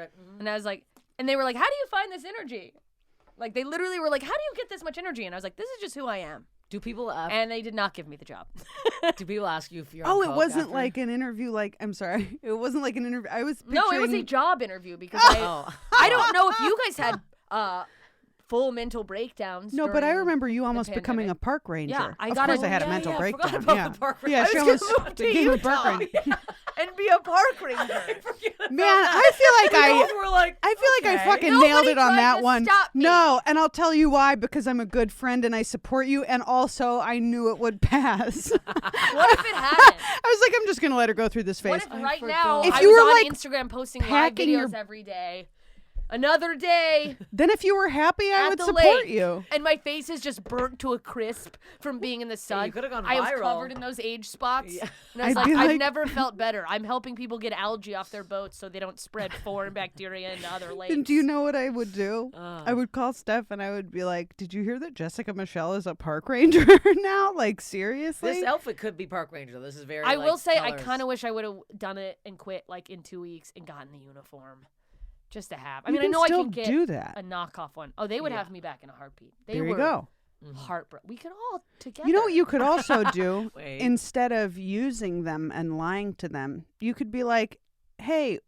like,
And I was like, and they were like, how do you find this energy? Like, they literally were like, how do you get this much energy? And I was like, this is just who I am.
do people
And they did not give me the job.
do people ask you if you're?
Oh,
on
it
coke
wasn't
after?
like an interview. Like, I'm sorry, it wasn't like an interview. I was
No, it was a
picturing-
job interview because
Oh.
I don't know if you guys had full mental breakdowns.
No, but I
during
remember you almost becoming
pandemic.
a park ranger.
Yeah, I
of
got
course
a-
I had a
yeah,
mental
I
breakdown.
forgot about
Yeah,
the park
yeah.
ranger.
She
I was
almost
gonna move to
became a park
Utah.
ranger.
and be a park ranger.
Man, I feel like
We both were like,
I feel like I
okay.
fucking
Nobody
nailed it on
tried
that
to
one.
stop me.
No, and I'll tell you why, because I'm a good friend and I support you, and also I knew it would pass.
What if it hadn't?
I was like, I'm just gonna let her go through this phase.
What if right now
If
I
you
was
were,
on
like,
Instagram posting live
packing your-
videos every day? Another day
Then if you were happy, I
at
would
the
support
lake,
you.
and my face is just burnt to a crisp from being in the sun.
you could've gone
I was
viral.
covered in those age spots,
Yeah.
and I was
I'd
like,
be
I've
like-
never felt better. I'm helping people get algae off their boats so they don't spread foreign bacteria into other lakes.
And do you know what I would do?
Uh.
I would call Steph and I would be like, "Did you hear that Jessica Michelle is a park ranger now? Like, seriously?"
This outfit could be park ranger. This is very.
I
like,
will say, I
colors.
kind of wish I would have done it and quit like in 2 weeks and gotten the uniform, just to have. I
You
mean, I
can
know I
still
can get
do that.
a knockoff one. Oh, they would
Yeah.
have me back in a heartbeat. They
There
were
you go.
heartbroken. We could all together.
You know what you could also do?
Wait.
Instead of using them and lying to them, you could be like, "Hey,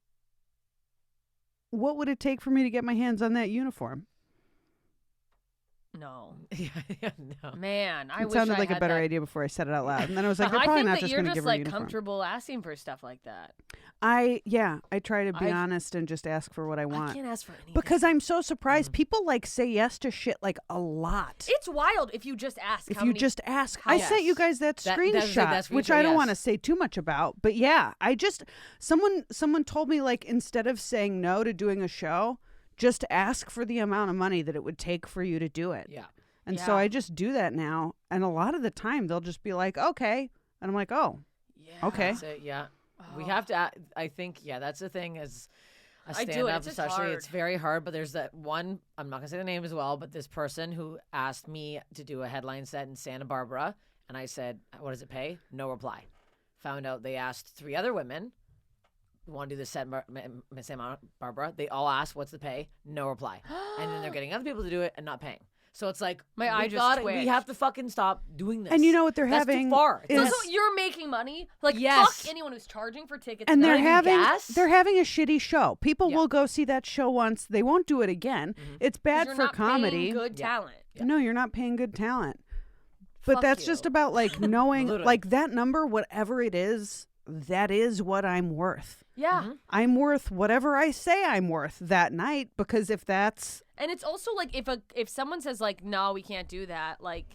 what would it take for me to get my hands on that uniform?"
No,
yeah, no.
man, I
It
wish
sounded
I
like a
had
better
that.
idea before I said it out loud. And then I was like, "You're
I
probably
think
not
that
just
you're
going to
just
give her a
like
uniform."
comfortable asking for stuff like that.
I try to be
I-
honest and just ask for what I
I
want.
can't ask for anything
Because I'm so surprised. People like say yes to shit like a lot.
It's wild if you just ask.
If
how
you
many-
just ask,
how-
I sent you
Yes.
guys that
That-
screenshot,
that's
which
screenshot,
I don't want to
yes.
say too much about. But yeah, I just someone told me like instead of saying no to doing a show, just ask for the amount of money that it would take for you to do it.
Yeah.
And so
Yeah.
I just do that now, and a lot of the time they'll just be like, "Okay," and I'm like, "Oh,
Yeah.
okay."
So, yeah. We
Oh.
have to. I think. Yeah, that's the thing. As a
I do it.
stand-up,
It's just
especially, it's
hard.
very hard. But there's that one. I'm not gonna say the name as well. But this person who asked me to do a headline set in Santa Barbara, and I said, "What does it pay?" No reply. Found out they asked 3 other women who want to do the set in Santa Barbara. They all asked, "What's the pay?" No reply. And then they're getting other people to do it and not paying. So it's like
My eye
we
just
gotta- We
twitched.
have to fucking stop doing this.
And you know what they're
That's
having
too far.
is-
Also, you're making money. Like,
Yes.
fuck anyone who's charging for tickets.
and
not
they're
even
having
gas?
they're having a shitty show. People
Yeah.
will go see that show once. They won't do it again. It's
'cause
bad
you're
for
not paying
comedy.
good
Yeah.
talent.
Yeah.
No, you're not paying good talent. But
Fuck
that's
you.
just about like knowing
Literally.
like that number, whatever it is, that is what I'm worth.
Yeah.
Mm-hmm.
I'm worth whatever I say I'm worth that night, because if that's
And it's also like if someone says like, no, we can't do that, like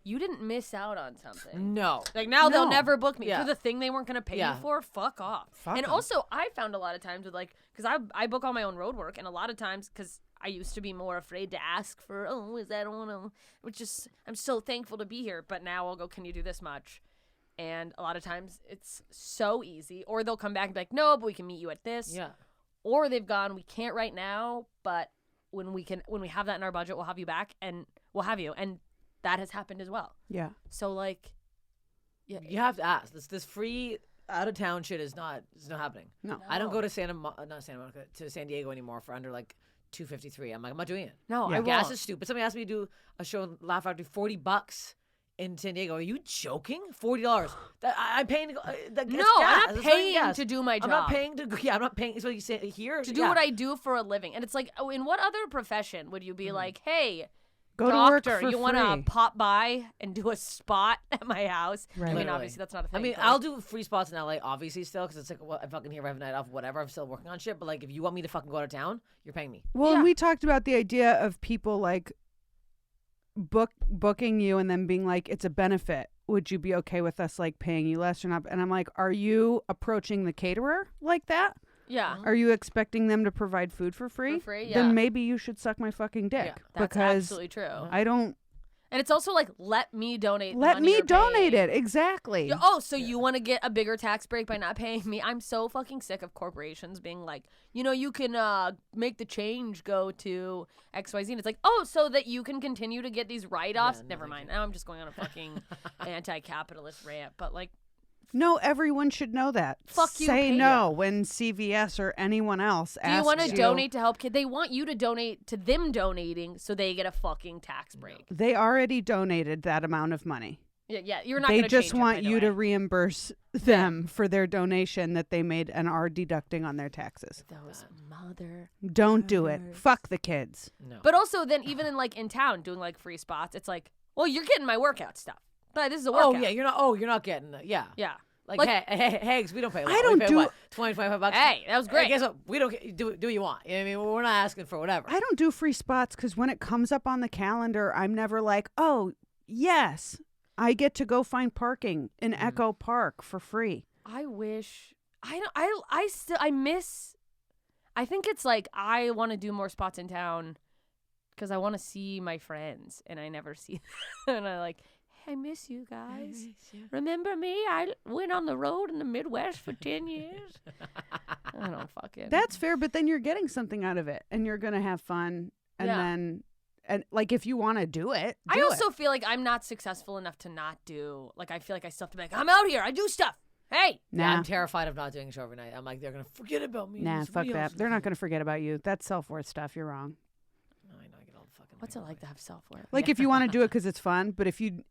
you didn't miss out on something.
No.
Like now they'll
No.
never book me
Yeah.
for the thing they weren't going to pay
Yeah.
me for. Fuck off.
Fuck
and
'em.
also I found a lot of times with like, because I book all my own road work, and a lot of times, because I used to be more afraid to ask for, oh, is that on, which is, I'm so thankful to be here, but now I'll go, can you do this much? And a lot of times it's so easy, or they'll come back and be like, no, but we can meet you at this.
Yeah.
Or they've gone, we can't right now, but when we have that in our budget, we'll have you back, and we'll have you. And that has happened as well.
yeah.
So like, yeah,
You have to ask. This free out of town shit is not happening.
No.
I don't go to Santa Monica to San Diego anymore for under like $253. I'm like, I'm not doing it.
no,
Yeah.
I
Gas
won't.
is stupid. Somebody asked me to do a show in Laugh Factory, $40 in San Diego. Are you joking? $40. I'm paying to go.
No, I'm not paying to do my job.
I'm not paying to. Yeah, I'm not paying. So you say here
to do what I do for a living. And it's like, oh, in what other profession would you be like, hey,
Go to work
doctor,
for
you want to
free.
pop by and do a spot at my house?
Right.
I mean,
Literally.
obviously that's not a thing.
I mean,
but,
I'll
like,
do free spots in LA, obviously, still, because it's like, well, I'm fucking here, I have a night off, whatever. I'm still working on shit. But like, if you want me to fucking go out of town, you're paying me.
Well,
Yeah.
and we talked about the idea of people like booking you and then being like, it's a benefit. Would you be okay with us like paying you less or not? And I'm like, are you approaching the caterer like that?
yeah,
Are you expecting them to provide food for free?
for free, yeah.
Then maybe you should suck my fucking dick.
Yeah,
that's
because
absolutely true.
I don't
And it's also like, let me donate. the
let
money
me
you're
donate
paying.
it. Exactly.
Yeah, oh, so you want to get a bigger tax break by not paying me? I'm so fucking sick of corporations being like, you can make the change go to XYZ. And it's like, oh, so that you can continue to get these write-offs?
Yeah, no,
Never
thank
mind.
you.
Now I'm just going on a fucking anti-capitalist rant. But like,
No, everyone should know that.
Fuck you,
Say
pay
no when CVS or anyone else
do you
asks
want to donate to help kids? They want you to donate to them donating so they get a fucking tax break.
They already donated that amount of money.
Yeah, you're not
They
gonna
just
change it,
want
by the
you to
way.
reimburse them for their donation that they made and are deducting on their taxes.
Those mother.
Don't do it.
Yes.
Fuck the kids.
No.
But also then even in town doing like free spots, it's like, well, you're getting my workout stuff. But this is a workout.
oh yeah, you're not getting the yeah.
Yeah.
Like, hey, Hags, we don't pay a lot.
I don't
we pay
do-
what, $25.
Hey, that was great.
Guess what? We don't do what you want. You know what I mean? We're not asking for whatever.
I don't do free spots because when it comes up on the calendar, I'm never like, oh, yes, I get to go find parking in Echo Park for free.
I wish I miss. I think it's like I want to do more spots in town because I want to see my friends and I never see them. And I like, hey, I miss you guys. Remember me? I went on the road in the Midwest for 10 years. I don't fucking.
That's fair, but then you're getting something out of it and you're going to have fun. And
Yeah.
then, and like, if you want to do it,
I
do
also
it.
feel like I'm not successful enough to not do. Like I feel like I still have to be like, I'm out here. I do stuff. Hey.
Yeah,
Nah,
I'm terrified of not doing a show every night. I'm like, they're gonna forget about me.
nah,
There's
fuck
somebody
that.
else
They're
to
not
do.
going to forget about you. That's self-worth stuff. You're wrong.
No, I know. I get all the fucking.
What's it like to have self-worth?
Like if you want to do it because it's fun, but if you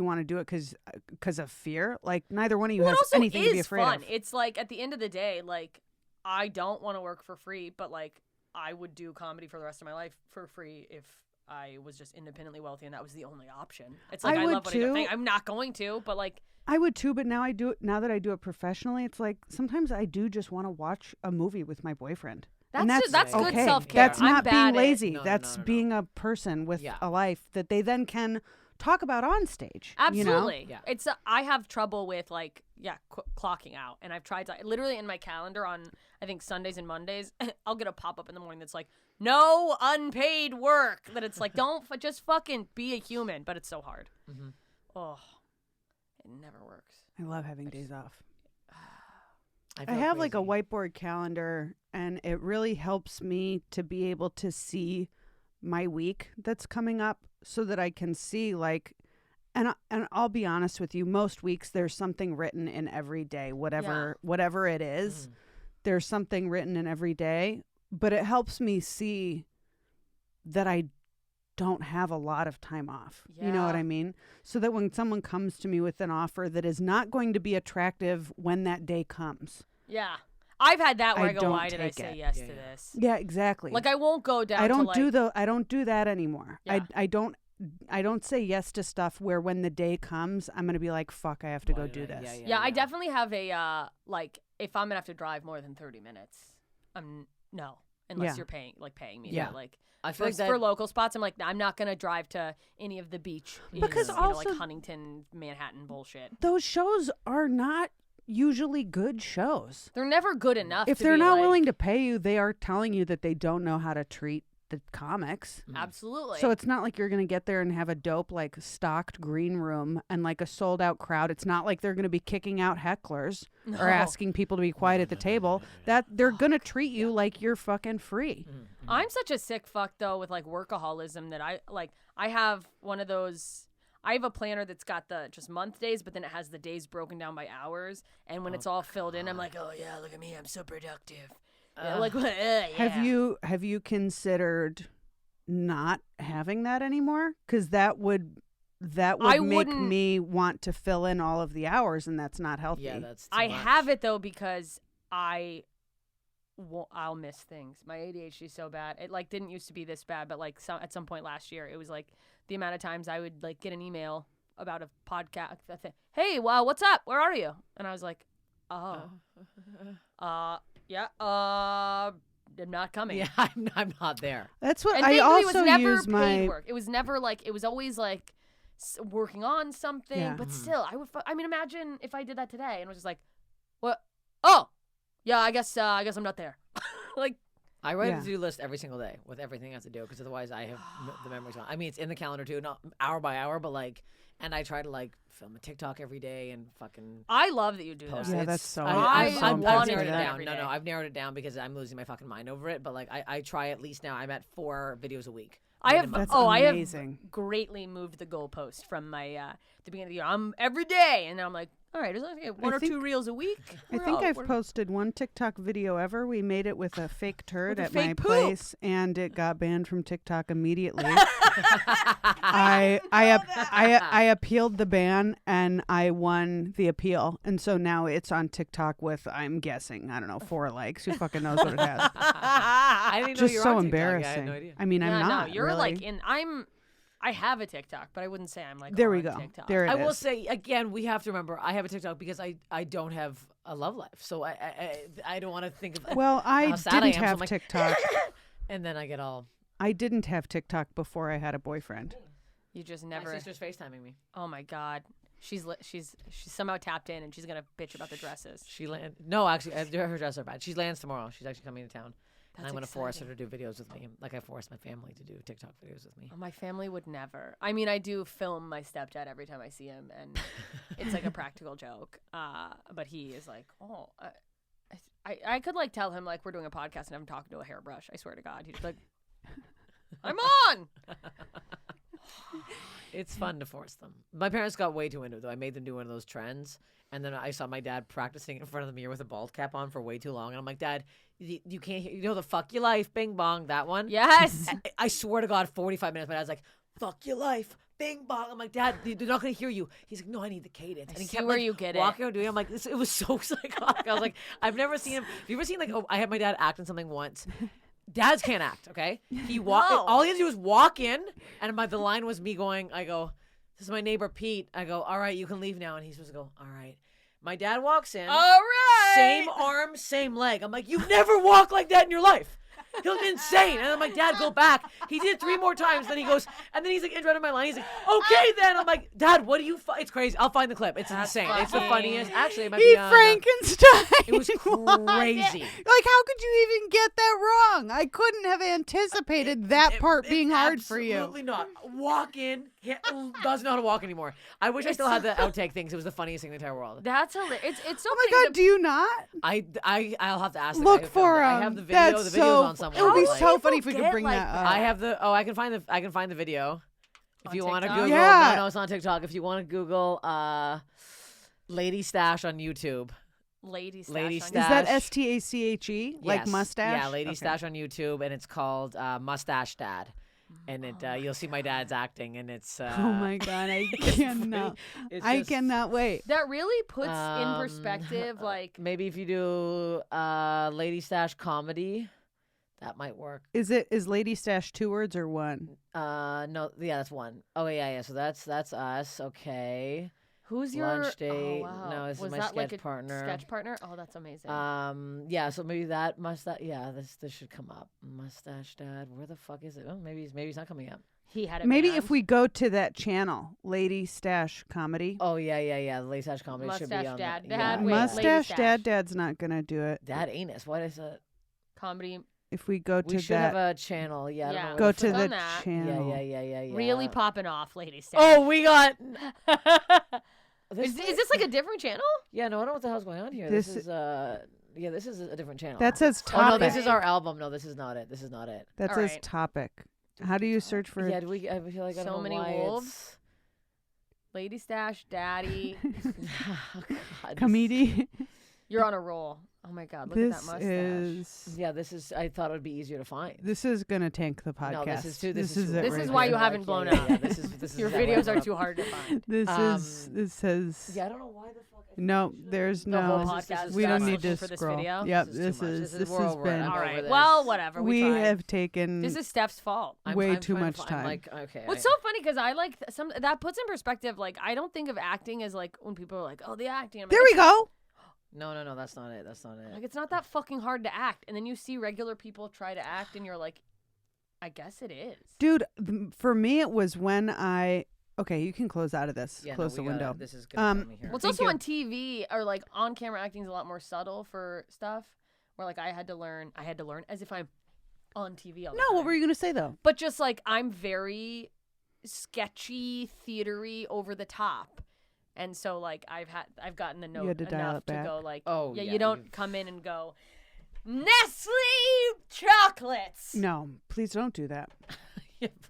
want to do it because of fear, like neither one of you
Well, it
has
also
anything to be
is
afraid
fun.
of.
It's like at the end of the day, like I don't want to work for free, but like I would do comedy for the rest of my life for free if I was just independently wealthy and that was the only option. It's like
I
I,
would
love what I do.
too.
I'm not going to, but like
I would too, but now I do it. Now that I do it professionally, it's like sometimes I do just want to watch a movie with my boyfriend. And
that's good
okay.
self-care.
That's
I'm
not
bad
being
at-
lazy.
No, no,
That's
no, no.
being a person with
Yeah.
a life that they then can talk about on stage.
absolutely.
You know?
Yeah.
It's I have trouble with like clocking out, and I've tried to literally in my calendar on I think Sundays and Mondays I'll get a pop-up in the morning that's like no unpaid work, that it's like don't just fucking be a human, but it's so hard.
Mhm.
Oh, it never works.
I love having days off. I
feel
have like a
crazy.
whiteboard calendar, and it really helps me to be able to see my week that's coming up so that I can see like, and I'll be honest with you, most weeks there's something written in every day, whatever it is, there's something written in every day, but it helps me see that I don't have a lot of time off. You know what
Yeah.
I mean? So that when someone comes to me with an offer that is not going to be attractive when that day comes.
Yeah. I've had that where
I
I go,
don't
why did I
take
say
it.
yes
Yeah,
to
yeah.
this?
Yeah, exactly.
Like I won't go down
I don't
to like,
do that anymore.
Yeah.
I don't say yes to stuff where when the day comes, I'm gonna be like, fuck, I have to go do this.
Yeah, I definitely have a like if I'm gonna have to drive more than 30 minutes, no, unless you're paying me.
Yeah.
Like
I feel like that,
for local spots, I'm like, I'm not gonna drive to any of the beach
Because
in,
also-
like Huntington, Manhattan bullshit.
Those shows are not usually good shows.
They're never good enough.
If
to
they're
be
not
like,
willing to pay you, they are telling you that they don't know how to treat the comics.
absolutely.
So it's not like you're going to get there and have a dope, like, stocked green room and, like, a sold-out crowd. It's not like they're going to be kicking out hecklers
No.
or asking people to be quiet at the table. That they're going to treat you like you're fucking free.
I'm such a sick fuck though with like workaholism that I have one of those. I have a planner that's got the just month days, but then it has the days broken down by hours. And when it's all filled in, I'm like, oh yeah, look at me, I'm so productive. Yeah, yeah.
Have you considered not having that anymore? Because that would make
wouldn't-
me want to fill in all of the hours, and that's not healthy.
yeah, that's too
I
much.
have it though because I'll miss things. My ADHD is so bad. It like didn't used to be this bad, but like at some point last year, it was like the amount of times I would like get an email about a podcast. Hey, well, what's up? Where are you? And I was like, yeah, I'm not coming.
Yeah, I'm not there.
That's what
And
I
thankfully it
also
was never
use
paid
my.
work. It was never like it was always like working on something.
Yeah.
But still, I mean, imagine if I did that today and was just like, what? Oh, yeah, I guess I'm not there. Like,
I write
Yeah.
a to-do list every single day with everything I have to do because otherwise I have the memories gone. I mean, it's in the calendar too, not hour by hour, but like, and I try to like film a TikTok every day and fucking
I love that you do
post
that.
Yeah,
it.
that's so-
I'm so
I've
impressed
narrowed
with
it
that
down.
every
No,
day.
I've narrowed it down because I'm losing my fucking mind over it. But like, I try at least now. I'm at 4 videos a week.
I have
That's
I have
amazing.
greatly moved the goalpost from my the beginning of the year. I'm every day, and now I'm like, all right, as long as I get one or
think-
two reels a week.
I
we're
think
out.
I've
We're-
posted one TikTok video ever. We made it with a fake turd
With a
at my
fake poop.
place, and it got banned from TikTok immediately. I appealed the ban, and I won the appeal, and so now it's on TikTok with, I'm guessing, I don't know, 4 likes. Who fucking knows what it has?
I didn't know
Just
you were
so
on TikTok.
embarrassing.
Yeah, I had no idea.
I mean, I'm
Yeah,
not.
no, you're
really.
like I have a TikTok, but I wouldn't say I'm like
There we
on
go.
TikTok.
There it
I
is.
will say again, we have to remember I have a TikTok because I don't have a love life, so I don't want to think of
Well, I
how sad I
didn't
am, so
have
I'm like,
TikTok.
and then I get all
I didn't have TikTok before I had a boyfriend.
You just
my
never.
sister's FaceTiming me.
Oh my god, she's somehow tapped in, and she's gonna bitch about the dresses.
No, actually, her dresses are bad. She lands tomorrow. She's actually coming to town. And
That's
I'm going to force her
exciting.
to do videos with me, like I forced my family to do TikTok videos with me.
Oh, my family would never. I mean, I do film my stepdad every time I see him, and it's like a practical joke. But he is like, oh, I could like tell him like we're doing a podcast and I'm talking to a hairbrush. I swear to God, he'd be like, I'm on.
It's fun to force them. My parents got way too into it, though. I made them do one of those trends. And then I saw my dad practicing in front of the mirror with a bald cap on for way too long. And I'm like, Dad, you can't hear, you know the fuck your life, bing bong, that one?
Yes.
I swear to God, 45 minutes. My dad's like, fuck your life, bing bong. I'm like, Dad, they're not going to hear you. He's like, no, I need the cadence. And he
see
kept
where
like,
you get it.
walking around doing it. I'm like, it was so psychotic. I was like, I've never seen him. Have you ever seen like, I had my dad act in something once. Dads can't act, okay? He walk.
No.
All he had to do was walk in, and the line was me going. I go, this is my neighbor Pete. I go, all right, you can leave now. And he's supposed to go, all right. My dad walks in.
All right.
Same arm, same leg. I'm like, you've never walked like that in your life. He looked insane. And I'm like, Dad, go back. He did it 3 more times. Then he goes, and then he's like interrupting my line. He's like, okay then. I'm like, Dad, what do you? It's crazy. I'll find the clip. It's insane. It's the
funny.
funniest. Actually, it might
He
be on.
Frankenstein.
It was crazy.
Like, how could you even get that wrong? I couldn't have anticipated that part being hard for you.
Absolutely not. Walk in. Doesn't know how to walk anymore. I wish I still had the outtake things. It was the funniest thing in the entire world.
That's hilarious. It's so.
Oh my God, do you not?
I'll have to ask. The
Look
guy who filmed
for
it.
him.
I have the video.
That's
The video's
so,
on somewhere.
It would be
Like,
so funny if we could
get
bring
like
that
that?
up.
I have the. Oh, I can find the video. If
On
you want to
TikTok?
Google,
Yeah.
no, it's on TikTok. If you want to Google, Lady Stash on YouTube.
Lady Stash.
Lady
on
Stash.
Is that STACHE? Like
Yes.
mustache?
Yeah, Lady
Okay.
Stash on YouTube, and it's called Mustache Dad. And it you'll see my dad's acting, and it's.
Oh my God, I cannot. I cannot wait.
That really puts in perspective, like
maybe if you do Lady Stash comedy, That might work.
Is Lady Stash 2 words or 1?
No, yeah, that's 1. Oh yeah. So that's us. Okay.
Who's your
lunch date?
Oh, wow.
No, this
Was
is my
that
sketch
like a
partner.
sketch partner? Oh, that's amazing.
Yeah. So maybe that mustache. Yeah, this should come up. Mustache Dad. Where the fuck is it? Oh, maybe he's not coming up.
He had it.
Maybe
banned.
if we go to that channel, Lady Stash Comedy.
Oh yeah. The Lady Stash comedy should be
Mustache
on
Dad.
that.
Dad,
Yeah,
wait,
yeah.
Lady
Mustache
Stash.
Dad's not gonna do it.
Dad anus. What is it?
Comedy.
If we go
We
to
should have
that,
a channel. Yeah. I don't
Yeah.
know
go
what
to
Click
the
on that.
channel.
Yeah.
Really popping off, Lady Stash.
Oh, we got.
Is this like a different channel?
Yeah, no, I don't know what the hell's going on here.
This
This is this is a different channel.
That says
Oh no,
topic.
this is our album. No, this is not it.
That
All
says
right.
topic. How do you search for?
Yeah, do we? I feel like I don't
So
know
many
why
wolves. Lady Stash, Daddy.
Oh, God.
Comedy.
You're on a roll. Oh my God, look at that mustache.
Yeah, this is. I thought it would be easier to find.
This is gonna tank the podcast.
No, this is too. This
is
is
it
This
right
is why
here.
you haven't blown
Yeah,
up.
this is
Your
exactly
videos
why
are
I'm
too hard to find.
This says.
Yeah, I don't know why the fuck.
No, there's
The whole
no.
podcast.
We don't
us
need to
looking for this
scroll.
video.
Yep,
This is
this
too much.
is
This is-
this
we're
has
over it.
been.
I'm
All
over
right.
this.
Well, whatever.
We
tried.
have taken
This is Steph's fault.
way
I'm
too
trying to
much
find-
time.
I'm like, okay.
What's so funny because I like some that puts in perspective. Like I don't think of acting as like when people are like, "Oh, the acting." I'm
There
like,
we go.
No, that's not it. That's not it.
Like it's not that fucking hard to act, and then you see regular people try to act, and you're like, I guess it is.
Dude, for me, it was when I. Okay, you can close out of this.
Yeah, no,
Close the
we gotta-
window.
This is gonna me here.
Well, it's
Thank
also
you.
on TV or like on camera acting is a lot more subtle for stuff. Where like I had to learn as if I'm on TV all the
No,
time.
what were you gonna say though?
But just like I'm very sketchy, theatery, over the top. And so like I've gotten the note
had to dial
enough
it
to
back.
go like,
Oh,
yeah,
yeah,
you don't
you've-
come in and go, Nestle chocolates.
No, please don't do that.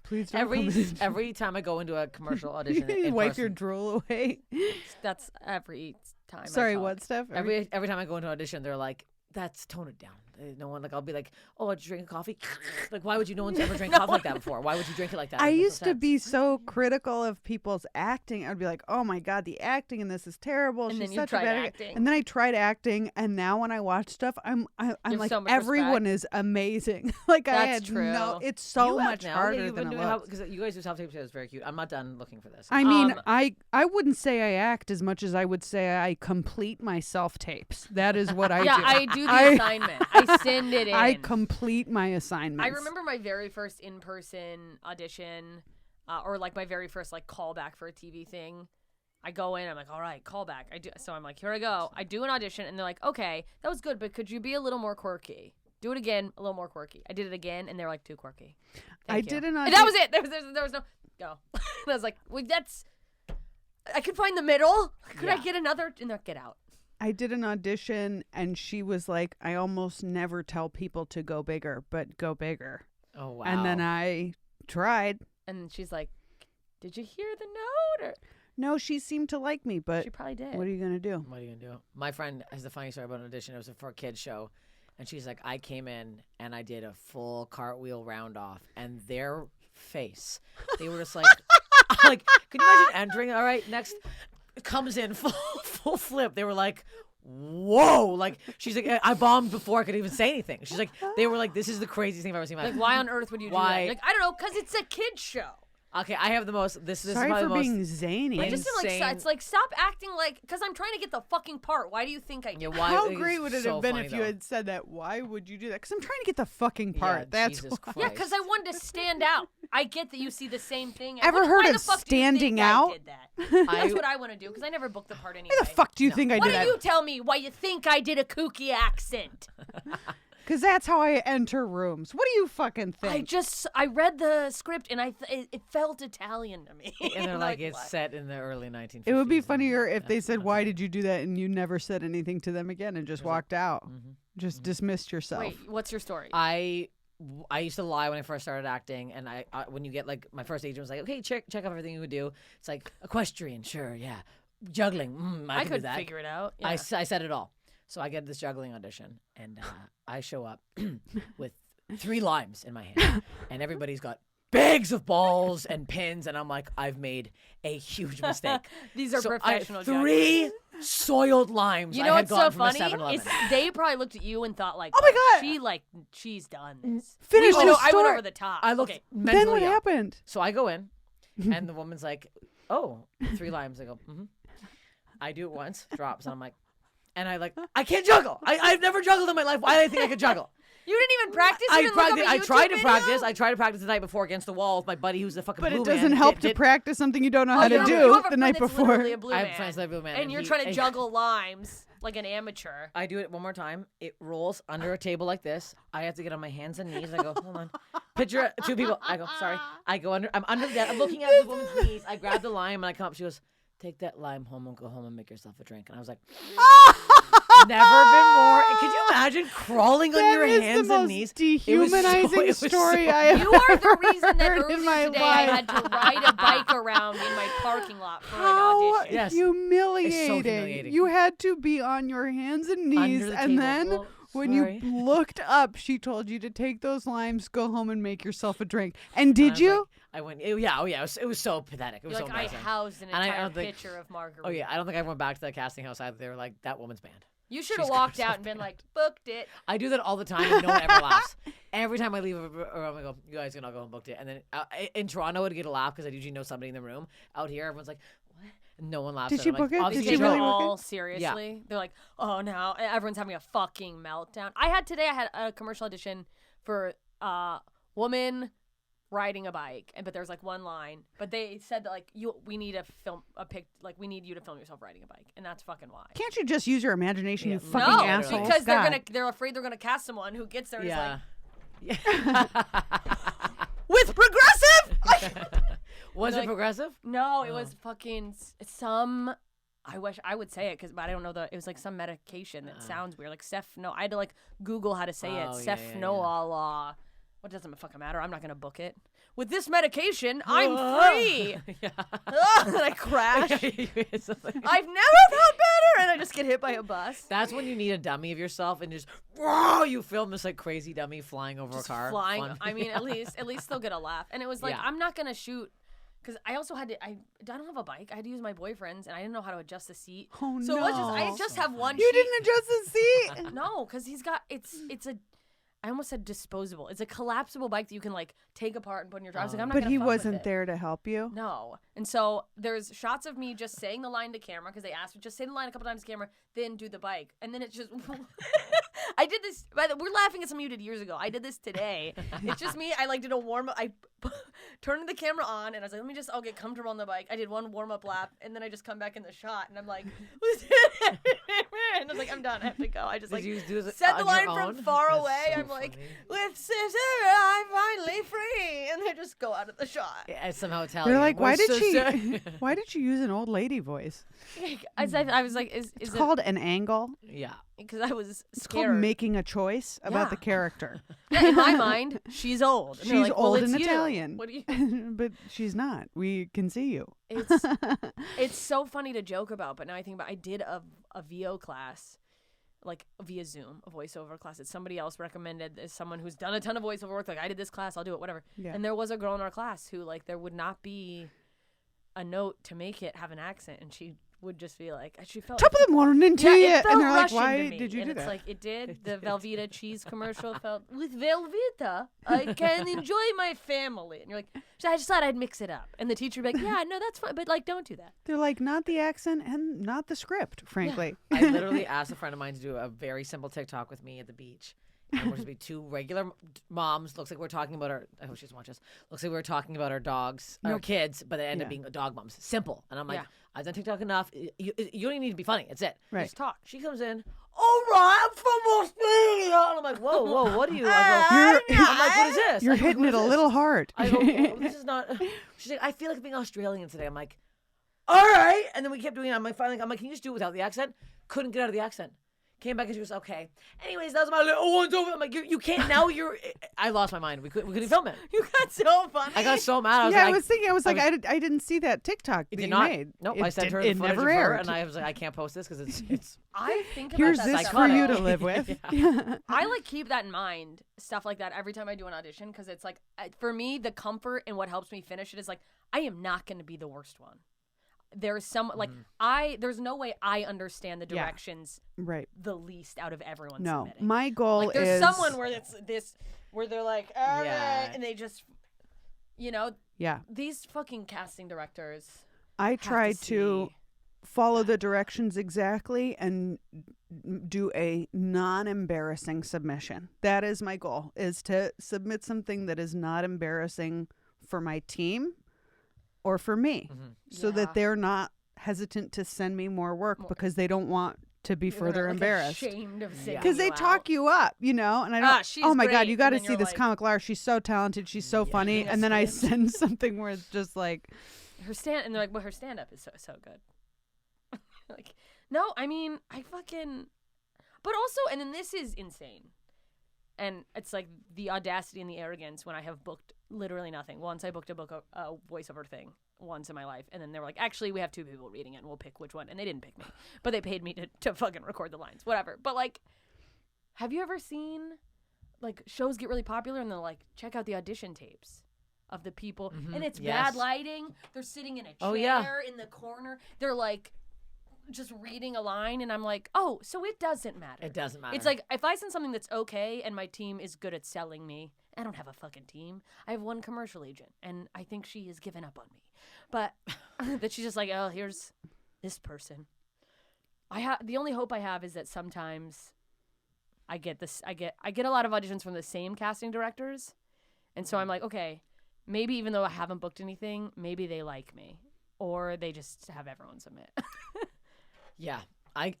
Please don't.
Every time I go into a commercial audition,
you
in
wipe
person,
your drool away.
That's every time. I
Sorry,
talk.
what, Steph?
every time I go into an audition, they're like, "That's tone it down." No one I'll be like, "Oh, did you drink a coffee?" Like, why would you? No one's ever drank coffee like that before. Why would you drink it like that?
I
It makes no
used to
sense.
be so critical of people's acting. I'd be like, "Oh my god, the acting in this is terrible."
And
She's
then you
such
tried
a bad
acting.
And then I tried acting, and now when I watch stuff, I'm
have
like,
so much
everyone
respect.
is amazing. Like I
That's
had
true.
no. It's so
You have
much
now.
harder
Yeah, you've
than
been
it
doing
looks.
because you guys do self tape shows. It's very cute. I'm not done looking for this.
I mean,
Um,
I wouldn't say I act as much as I would say I complete my self tapes. That is what I
Yeah,
do.
I do the assignment. I send it in.
I complete my assignments.
I remember my very first in-person audition, or like my very first like callback for a TV thing. I go in, I'm like, all right, callback. I do, so I'm like, here I go. I do an audition, and they're like, okay, that was good, but could you be a little more quirky? Do it again, a little more quirky. I did it again, and they're like, too quirky.
I
Thank you.
did an
And that was it. There was no go. And I was like, well, that's. I could find the middle. Could I
Yeah.
get another? And they're get out.
I did an audition, and she was like, I almost never tell people to go bigger, but go bigger.
Oh wow.
And then I tried.
And she's like, did you hear the note? Or
No, she seemed to like me, but
she probably did.
what are you going to do?
What are you gonna do? My friend has the funny story about an audition. It was for a kid's show, and she's like, I came in and I did a full cartwheel round off, and their face, they were just like, like, can you imagine entering? All right, next comes in full flip. They were like, whoa! Like she's like, I bombed before I could even say anything. She's like, they were like, this is the craziest thing I've ever seen in my
Like,
life.
why on earth would you
Why?
do that? Like, I don't know, because it's a kid's show.
Okay, I have the most. This
Sorry
is my
for
most.
being zany.
Like, just
Insane.
it's like, stop acting like, because I'm trying to get the fucking part. Why do you think I do?
Yeah, why?
How
it's
great would it
so
have been
funny,
if you
though.
had said that? Why would you do that? Because I'm trying to get the fucking part.
Yeah,
That's
Jesus
why.
Christ.
Yeah, because I wanted to stand out. I get that you see the same thing.
Ever
Why
heard
the
of
fuck do you think
standing
I
out?
did that? That's
I-
what I want to do, because I never booked the part anyway.
Why the fuck do you think I
Why
did
don't
that?
you tell me why you think I did a kooky accent?
Because that's how I enter rooms. What do you fucking think?
I read the script and it felt Italian to me.
And they're like, it's
what?
set in the early 1950s.
It would be
and-
funnier if they
That's-
said,
that's
"Why
it.
did you do that?" and you never said anything to them again and just walked out. Just dismissed yourself.
Wait, what's your story?
I used to lie when I first started acting, and I when you get like my first agent was like, okay, check off everything you would do. It's like equestrian, sure, yeah, juggling, I can do
could
that.
figure it out.
I
Yeah.
said it all. So I get this juggling audition, and I show up with 3 limes in my hand, and everybody's got bags of balls and pins, and I'm like, I've made a huge mistake.
These are
So
professional
I had 3 soiled limes
You know
I had
what's so
gotten from a
funny?
7-Eleven.
They probably looked at you and thought like,
Oh my God.
she's done this.
Finish
I
the
went
story.
over the top.
I looked
Okay.
mentally
Then what
up.
happened?
So I go in, and the woman's like, "Oh, 3 limes." I go, "Mm-hmm." I do it once, drops, and I'm like, I can't juggle. I've never juggled in my life. Why do I think I could juggle?
You didn't even practice. You didn't look up a
I
YouTube
tried to
video?
practice. I tried to practice the night before against the wall with my buddy who's a fucking
But
blue
it
man.
doesn't help to
Did-
practice something you don't know
Oh,
how
you
to
have-
do
you have a
the
friend
night
that's
before.
literally a blue
I have
man.
friends that are blue man,
And you're
he-
trying to juggle limes like an amateur.
I do it one more time. It rolls under a table like this. I have to get on my hands and knees. I go, hold on. Picture 2 people. I go, sorry. I go under. I'm under that. I'm looking at the woman's knees. I grab the lime and I come up. She goes, take that lime home and go home and make yourself a drink. And I was like, never been more. Could you imagine crawling on your
That is
hands
the
and
most
knees?
dehumanizing
it was
story
so-
I have
You are the reason that
heard in
earlier
my
today I
life.
had to ride a bike around in my parking lot for an
How
audition.
Yes.
humiliating.
humiliating.
You had to be on your hands and knees,
Under the
and
table.
then
Well,
when
sorry.
you looked up, she told you to take those limes, go home, and make yourself a drink. And
And I
did
was
you?
like- I went, yeah, it was so pathetic. It was
You're
so
like, I
embarrassing.
housed an
And I
entire
don't think-
pitcher of margarita.
Oh yeah, I don't think I went back to that casting house either. They were like, that woman's banned.
You should have
She's got
walked
herself
out and been like, booked it.
I do that all the time, and no one ever laughs. Every time I leave a room, I go, "You guys gonna go and booked it?" And then in Toronto, I'd get a laugh because I usually know somebody in the room. Out here, everyone's like, "What?" And no one laughs.
Did
at
she
I'm like,
book it? Did
"Obviously
she
Take
you
really
it
don't."
book it?
all seriously. They're like, oh, now everyone's having a fucking meltdown. I had a commercial audition for woman riding a bike, but there's like one line, but they said that like we need we need you to film yourself riding a bike, and that's fucking why.
Can't you just use your imagination, you
Yeah,
fucking
No,
asshole?
because
God.
they're afraid they're gonna cast someone who gets there and
Yeah.
is with progressive.
Was it
Like-
progressive?
No, it was fucking some. I wish I would say it but I don't know it was like some medication that sounds weird, like I had to like Google how to say it.
Oh, yeah, yeah, yeah.
Cefnola. What doesn't fucking matter? I'm not gonna book it. With this medication, I'm free.
Yeah.
And I crash.
It's like-
I've never felt better, and I just get hit by a bus.
That's when you need a dummy of yourself and just whoa, you film this like crazy dummy flying over
Just
a car.
flying.
Fun.
I mean, at least they'll get a laugh. And it was like
Yeah.
I'm not gonna shoot. Because I also had to, I don't have a bike. I had to use my boyfriend's, and I didn't know how to adjust the seat.
Oh,
so it was just, I
no.
just have one
You
sheet.
didn't adjust the seat.
No, because he's got, it's a, I almost said disposable. It's a collapsible bike that you can like take apart and put in your drive. I was like, I'm not
But
gonna
he
fuck with
wasn't
it.
there to help you.
No. And so there's shots of me just saying the line to camera because they asked me just say the line a couple times to camera, then do the bike. And then it's just I did this we're laughing at something you did years ago. I did this today. It's just me. I like did a warm up. I turned the camera on and I was like, I'll get comfortable on the bike. I did one warm up lap and then I just come back in the shot and I'm like and I was like, I'm done. I have to go. I just
Did
like
you do it
said the
on your
line
own?
from far
That's
away.
so
I'm like,
funny.
with scissor, I'm finally free. And they just go out of the shot.
Yeah, somehow Italian.
They're like,
We're
why did
so
she?
sorry.
Why did she use an old lady voice?
I was like, is
It's
it
called an angle.
Yeah.
because I was
It's
scared.
called making a choice about the
Yeah.
character.
Yeah, in my mind, she's old. And they're
She's
like, well,
old
it's
and
you.
Italian.
What do you?
But she's not. We can see you.
It's so funny to joke about, but now I think about I did a VO class, like via Zoom, a voiceover class that somebody else recommended as someone who's done a ton of voiceover work. Like I did this class, I'll do it, whatever.
Yeah.
And there was a girl in our class who like there would not be a note to make it have an accent, and she would just be like, she felt
Top of the morning to
yeah,
you.
it felt
And they're like,
Russian to
why
me.
did you
and
do
it's
that?
like it did. The Velveeta cheese commercial felt with Velveeta, I can enjoy my family. And you're like, I just thought I'd mix it up. And the teacher would be like, yeah, no, that's fine, but like, don't do that.
They're like, not the accent and not the script, frankly.
I literally asked a friend of mine to do a very simple TikTok with me at the beach. And we're just be two regular moms. Looks like we're talking about our. I hope she doesn't watch us. Looks like we're talking about our dogs, our kids, but they end up
Yeah.
being dog moms. Simple. And I'm like,
Yeah.
I've done TikTok enough. You don't even need to be funny. It's it.
Right.
Just talk.
She comes in. All right, I'm from Australia. And I'm like, whoa, what are you? I go, I'm like, what is this?
You're
I go,
hitting
"What
it
is
a
this?"
little hard.
I go, "Oh, this is not. She's like, I feel like being Australian today. I'm like, all right. And then we kept doing it. I'm like, finally, can you just do it without the accent? Couldn't get out of the accent. Came back and she was okay. Anyways, that was my little one's over. I'm like, you can't now. I lost my mind. We couldn't film it.
You got so funny.
I got so mad.
I was thinking. I was like, I didn't see that TikTok that
did
you
not.
made.
Nope.
It
I sent her
did-
the
it
footage
never
of her,
aired.
and I was like, I can't post this because it's.
I think about
Here's
that
this
stuff
for you
all
to
day.
live with.
I like keep that in mind, stuff like that, every time I do an audition, because it's like, for me, the comfort and what helps me finish it is like, I am not going to be the worst one. There's some like there's no way I understand the directions
Right.
the least out of everyone
No,
submitting.
my goal
Like there's
is
someone where it's this where they're like, all
Yeah.
right, and they just, you know,
Yeah.
these fucking casting directors.
I
have
try
to
to
see-
follow the directions exactly and do a non-embarrassing submission. That is my goal, is to submit something that is not embarrassing for my team or for me, so
Yeah.
that they're not hesitant to send me more work because they don't want to be
You're
further
like,
embarrassed.
ashamed of singing
Because they
you
talk
out.
you up, and I don't.
she's
Oh my God,
great,
you got to
and then
see
you're
this
like-
comic Lara. She's so talented. She's so funny.
Yes,
And then I
yes.
send something where it's just like,
And they're like, well, her stand up is so good. Like, no, I mean, but also, and then this is insane. And it's like the audacity and the arrogance when I have booked literally nothing. Once I booked a voiceover thing once in my life, and then they were like, actually, we have 2 people reading it, and we'll pick which one. And they didn't pick me, but they paid me to fucking record the lines, whatever. But like, have you ever seen like shows get really popular and they're like, check out the audition tapes of the people, and it's
Yes.
bad lighting. They're sitting in a chair
Oh, yeah.
in the corner. They're like just reading a line, and I'm like, oh, so it doesn't matter.
It doesn't matter.
It's like if I send something that's okay and my team is good at selling me, I don't have a fucking team. I have one commercial agent, and I think she has given up on me. But that she's just like, oh, here's this person. The only hope I have is that sometimes I get a lot of auditions from the same casting directors, and so I'm like, okay, maybe even though I haven't booked anything, maybe they like me, or they just have everyone submit.
Yeah.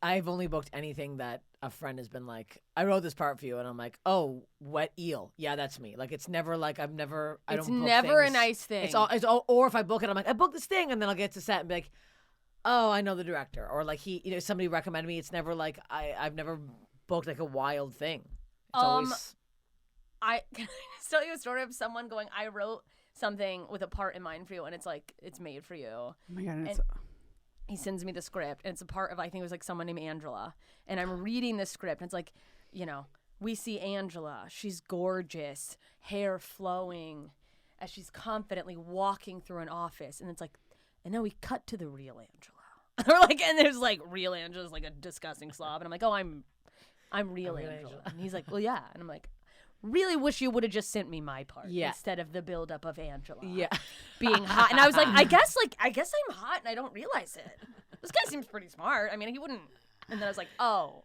I've only booked anything that a friend has been like, I wrote this part for you, and I'm like, oh, wet eel. Yeah, that's me. Like, it's never like I
It's
don't book
never a
things.
nice thing.
It's all, or if I book it, I'm like, I booked this thing, and then I'll get to set and be like, oh, I know the director, or like somebody recommended me. It's never like I've never booked like a wild thing. It's always.
Can I just tell you a story of someone going, I wrote something with a part in mind for you, and it's like, it's made for you.
oh my God, it's,
He sends me the script, and it's a part of, I think it was like someone named Angela. And I'm reading the script, and it's like, we see Angela. She's gorgeous, hair flowing, as she's confidently walking through an office. And it's like, and then we cut to the real Angela. Or like, and there's like, real Angela's like a disgusting slob. And I'm like, oh, I'm real Angela. And he's like, well, yeah. And I'm like, really wish you would have just sent me my part instead of the buildup of Angela being hot. And I was like, I guess I'm hot and I don't realize it. This guy seems pretty smart. I mean, he wouldn't. And then I was like, oh,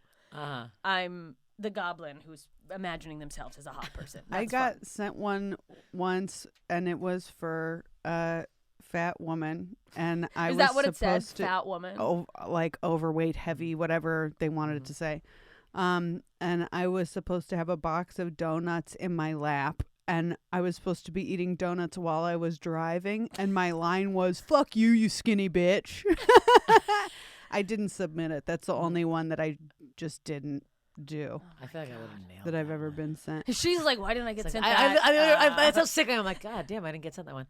I'm the goblin who's imagining themselves as a hot person.
I
That's
got
fun.
sent one once, and it was for a fat woman, and I
Is
was
that what it said?
supposed to,
Fat woman.
like overweight, heavy, whatever they wanted it to say. And I was supposed to have a box of donuts in my lap, and I was supposed to be eating donuts while I was driving, and my line was, fuck you, you skinny bitch. I didn't submit it. That's the only one that I just didn't do
I feel like I would have nailed
that I've
that
ever
one.
been sent.
She's like, why didn't I get
It's
sent
like,
that?
that's how sick I am. I'm like, God damn, I didn't get sent that one.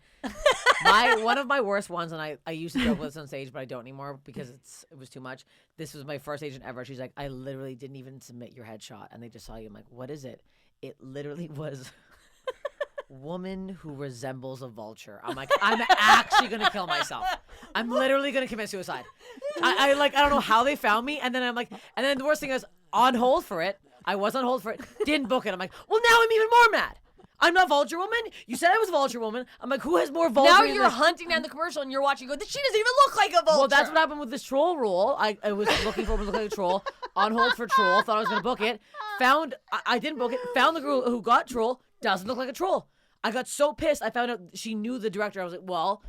One of my worst ones, and I used to joke with this on stage, but I don't anymore because it was too much. This was my first agent ever. She's like, I literally didn't even submit your headshot, and they just saw you. I'm like, what is it? It literally was woman who resembles a vulture. I'm like, I'm actually gonna kill myself. I'm literally gonna commit suicide. I don't know how they found me, and then I'm like, and then the worst thing is on hold for it. I was on hold for it. Didn't book it. I'm like, well, now I'm even more mad. I'm not Vulture Woman. You said I was Vulture Woman. I'm like, who has more vulture?
Now
in
you're
this?
hunting down the commercial and you're watching. Go, she doesn't even look like a vulture.
Well, that's what happened with this troll role. I was looking for a woman to look like a troll. On hold for troll. Thought I was going to book it. I didn't book it. Found the girl who got troll. Doesn't look like a troll. I got so pissed. I found out she knew the director. I was like, well,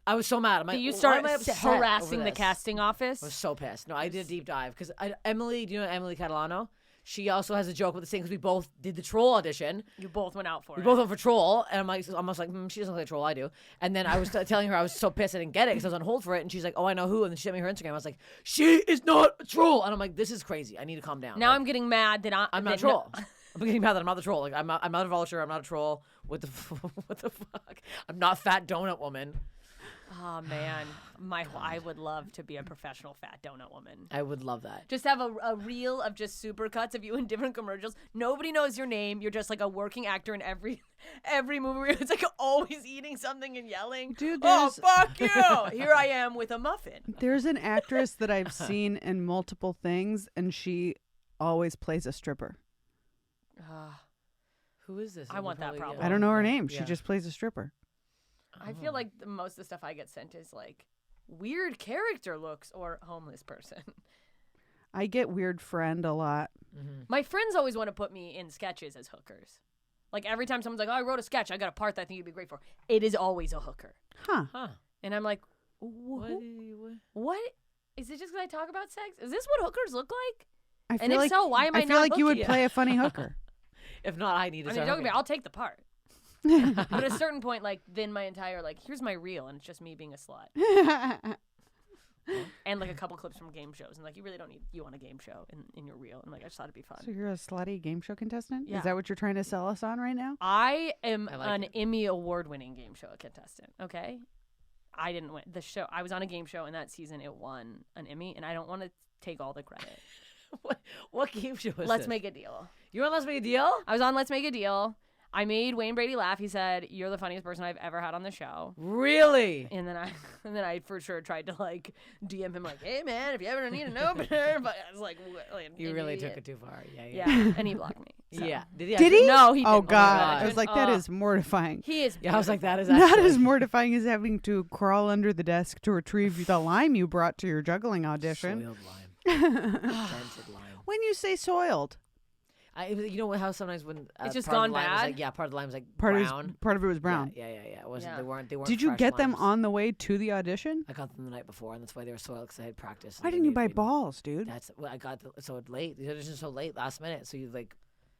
I was so mad. I'm like,
you
why
started
am I upset
harassing
over
the
this?
casting office.
I was so pissed. No, I did a deep dive because Emily. Do you know Emily Catalano? she also has a joke with the same because we both did the troll audition.
You both went out for
We
it.
both went for troll, and I'm like, almost like, she doesn't look like a troll, I do. And then I was telling her I was so pissed I didn't get it because I was on hold for it, and she's like, oh, I know who, and then she sent me her Instagram. I was like, she is not a troll, and I'm like, this is crazy. I need to calm down.
Now
like,
I'm getting mad that
I'm not a troll. I'm getting mad that I'm not the troll. Like I'm not a vulture. I'm not a troll. What the fuck? I'm not fat donut woman.
Oh man, I would love to be a professional fat donut woman.
I would love that.
Just have a reel of just super cuts of you in different commercials. Nobody knows your name. You're just like a working actor in every movie where it's like always eating something and yelling.
Dude,
oh fuck you! Here I am with a muffin.
There's an actress that I've seen in multiple things, and she always plays a stripper.
Who is this?
I want that problem.
I don't know her name. She
Yeah.
just plays a stripper.
I feel like most of the stuff I get sent is like weird character looks or homeless person.
I get weird friend a lot.
Mm-hmm.
My friends always want to put me in sketches as hookers. Like every time someone's like, oh, I wrote a sketch, I got a part that I think you'd be great for. It is always a hooker.
Huh.
And I'm like, what? Is it just because I talk about sex? Is this what hookers look like?
I feel
And if
like,
so, why am I
feel
not
like you would
hooking?
play a funny hooker.
If not, I need to
I mean,
start
don't get me,
hooking.
I'll take the part. But at a certain point, like, then my entire, like, here's my reel, and it's just me being a slut. And, like, a couple clips from game shows. And, like, you really don't need you on a game show in your reel. And, like, I just thought it'd be fun.
So you're a slutty game show contestant?
Yeah.
Is that what you're trying to sell us on right now?
I am
I like
an
it.
Emmy award-winning game show contestant, okay? I didn't win. The show, I was on a game show, and that season it won an Emmy, and I don't want to take all the credit.
What game show is
Let's
this?
Make a Deal.
You're on Let's Make a Deal?
I was on Let's Make a Deal. I made Wayne Brady laugh. He said, "You're the funniest person I've ever had on the show."
Really?
And then I for sure tried to like DM him like, "Hey man, if you ever need an opener," but I was like,
You really took
idiot.
it too far. Yeah.
Yeah, and he blocked me. So.
Yeah.
Did
actually?
he?
No, he
Oh
didn't.
God!
God.
I was like, that is mortifying.
He is.
Yeah, I was like, that is
Not
actually
as mortifying as having to crawl under the desk to retrieve the lime you brought to your juggling audition.
soiled lime. Dented lime.
When you say soiled,
You know how sometimes when
It's just
part of
gone
the lime was
bad?
like, part of the lime was like
part
brown.
of it was brown.
Yeah. It wasn't.
Yeah.
They weren't.
Did you
fresh
get them
limes.
on the way to the audition?
I got them the night before, and that's why they were soiled because I had practice.
Why didn't you buy balls, dude?
That's well, I got so late. The audition's so late, last minute. So you like,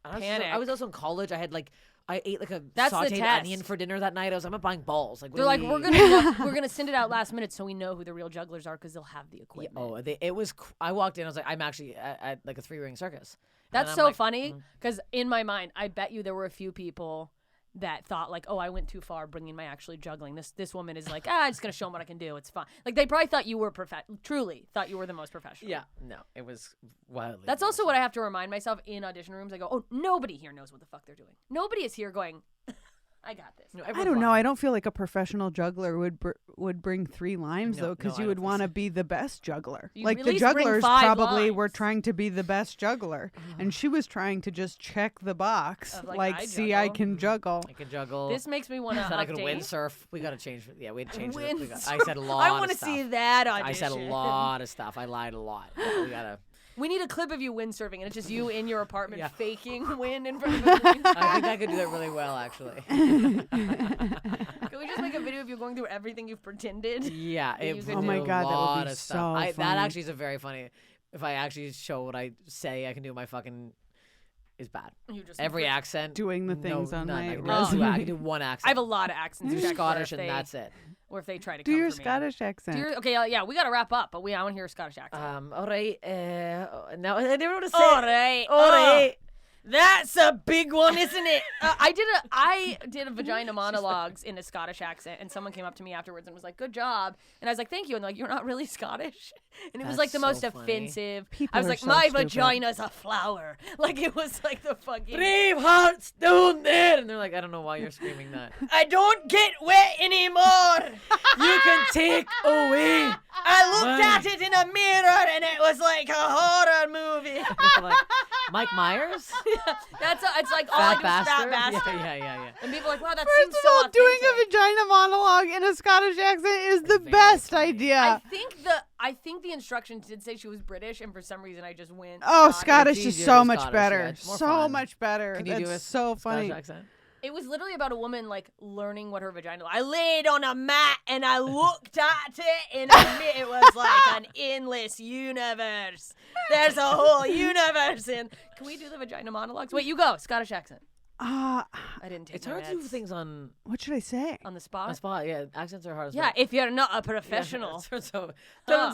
Panic.
I was also in college. I ate like a
That's the
sautéed
test.
onion for dinner that night. I was like, I'm not buying balls. Like, what
They're
do
like,
we-
we're gonna send it out last minute so we know who the real jugglers are because they'll have the
Yeah,
equipment.
it was. I walked in. I was like, I'm actually at like a 3-ring circus.
That's
And I'm
so
like,
funny because in my mind, I bet you there were a few people that thought like, oh, I went too far bringing my actually juggling. This woman is like, I'm just gonna show them what I can do. It's fine. Like they probably thought you were truly thought you were the most professional.
Yeah, no, it was wildly.
That's also what I have to remind myself in audition rooms. I go, oh, nobody here knows what the fuck they're doing. Nobody is here going, I got this.
No,
I
everyone's
don't know.
lying.
I don't feel like a professional juggler would bring 3 limes
No,
though, because
no, I
you would
don't think
want to
so.
be the best juggler.
You
Like
at
the
least bring
jugglers
5
probably were
limes.
trying to be the best juggler, and she was trying to just check the box,
Of, like, I
see, I
juggle.
can juggle.
I could juggle.
This makes me want to
Said I could
update.
windsurf. We got to change. Yeah, we had to change.
Wind-
I said a lot.
I
want
want
to
to see that audition.
I said a lot of stuff. I lied a lot. We gotta.
We need a clip of you windsurfing, and it's just you in your apartment
Yeah.
faking wind in front of a green
I think I could do that really well, actually.
Can we just make a video of you going through everything you've pretended?
Yeah.
you
It
could
would
Oh
my
do
God,
a
that would be
lot of
so
stuff. That
funny.
actually is a very funny. If I actually show what I say, I can do my fucking. Is bad.
You just
Every accent.
Doing the things on
none.
my
I can
resume.
I can do one accent.
I have a lot of accents.
do
checked for
Scottish
if
and
they-
that's it.
Or if they try to
Do
come
your
for me.
Scottish accent.
Do your, okay, yeah, we got to wrap up, but I want to hear a Scottish accent.
All right. Now I never know what to say.
All right.
All right.
That's a big one, isn't it? I did a vagina monologues in a Scottish accent, and someone came up to me afterwards and was like, "Good job," and I was like, "Thank you," and they're like, "You're not really Scottish," and it was
That's
like the most
so funny.
offensive.
People
I was
are
like,
so
"My
stupid.
vagina's a flower," like it was like the fucking.
Brave hearts down there, and they're like, I don't know why you're screaming that.
I don't get wet anymore.
You can take away.
I looked
Mine.
at it in a mirror, and it was like a horror movie.
Like, Mike Myers,
It's like all I
fat
do is fat
bastard.
bastard.
Yeah.
And people are like, wow, that
First
seems
of
so
all, doing a
authentic.
vagina monologue in a Scottish accent is the
Very
best
funny.
idea.
I think the instructions did say she was British, and for some reason I just went.
Oh,
Scottish.
Scottish
It's
is
easier
so
to
much
Scottish,
better.
yeah, it's more
So
fun.
much better.
Can you
That's
do a
so
Scottish
funny.
accent?
It was literally about a woman like learning what her vagina. I laid on a mat and I looked at it, and it was like an endless universe. There's a whole universe in. Can we do the vagina monologues? Wait, you go. Scottish accent. I didn't take
It's
my
hard to do
meds.
things on
What should I say?
On the spot.
Yeah. Accents are hard as
Yeah,
well.
if you're not a professional.
Turns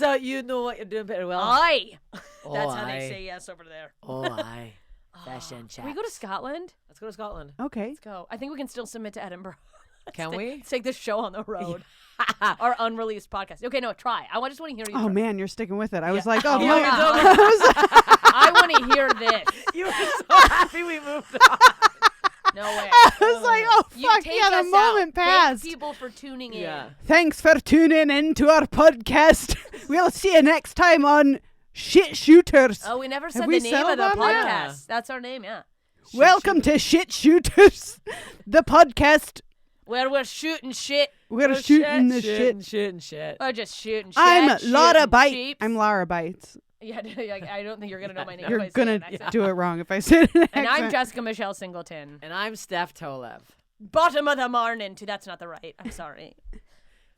out you know what you're doing pretty well.
Aye.
Oh,
That's how
aye.
they say yes over there.
Oh, aye. Fashion
Can we go to
chaps.
Scotland?
Let's go to Scotland.
Okay.
Let's go. I think we can still submit to Edinburgh.
Can we?
Let's take this show on the road. Our unreleased podcast. Okay, no, try. I just want to hear you
Oh
try.
man, you're sticking with it. I was like, oh,
Yeah.
no,
Yeah.
I was like,
I want to hear this.
You were so happy we moved on.
No way.
I was like, oh
You
fuck
take
yeah, the
us
moment
out.
passed.
Thank people for tuning in.
Yeah.
Thanks for tuning in to our podcast. We'll see you next time on Shit Shooters.
Oh, we never said
we
the name of
settled
the
on
podcast.
that?
That's our name, yeah.
Welcome to Shit Shooters, the podcast.
Where we're shooting shit.
We're shooting the shit.
Shit.
We're just shooting shit.
I'm Laura
shooting
Bites.
sheeps.
I'm Laura Bites.
Yeah, I don't think you're gonna know my name.
You're
if I say
gonna
an accent.
do it wrong if I say it in an
And I'm
accent.
Jessica Michelle Singleton.
And I'm Steph Tolev.
Bottom of the morning. Too. That's not the right. I'm sorry.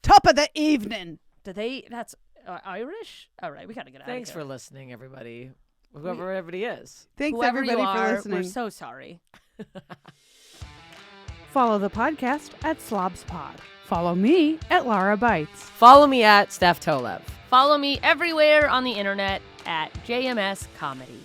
Top of the evening.
That's Irish? All right, we gotta get out
Thanks
of
for
here.
listening, everybody. Whoever everybody is.
Thanks
Whoever
everybody
you
for
are,
listening.
we're so sorry.
Follow the podcast at Slobs Pod. Follow me at Laura Bites.
Follow me at Steph Tolev.
Follow me everywhere on the internet at JMS Comedy.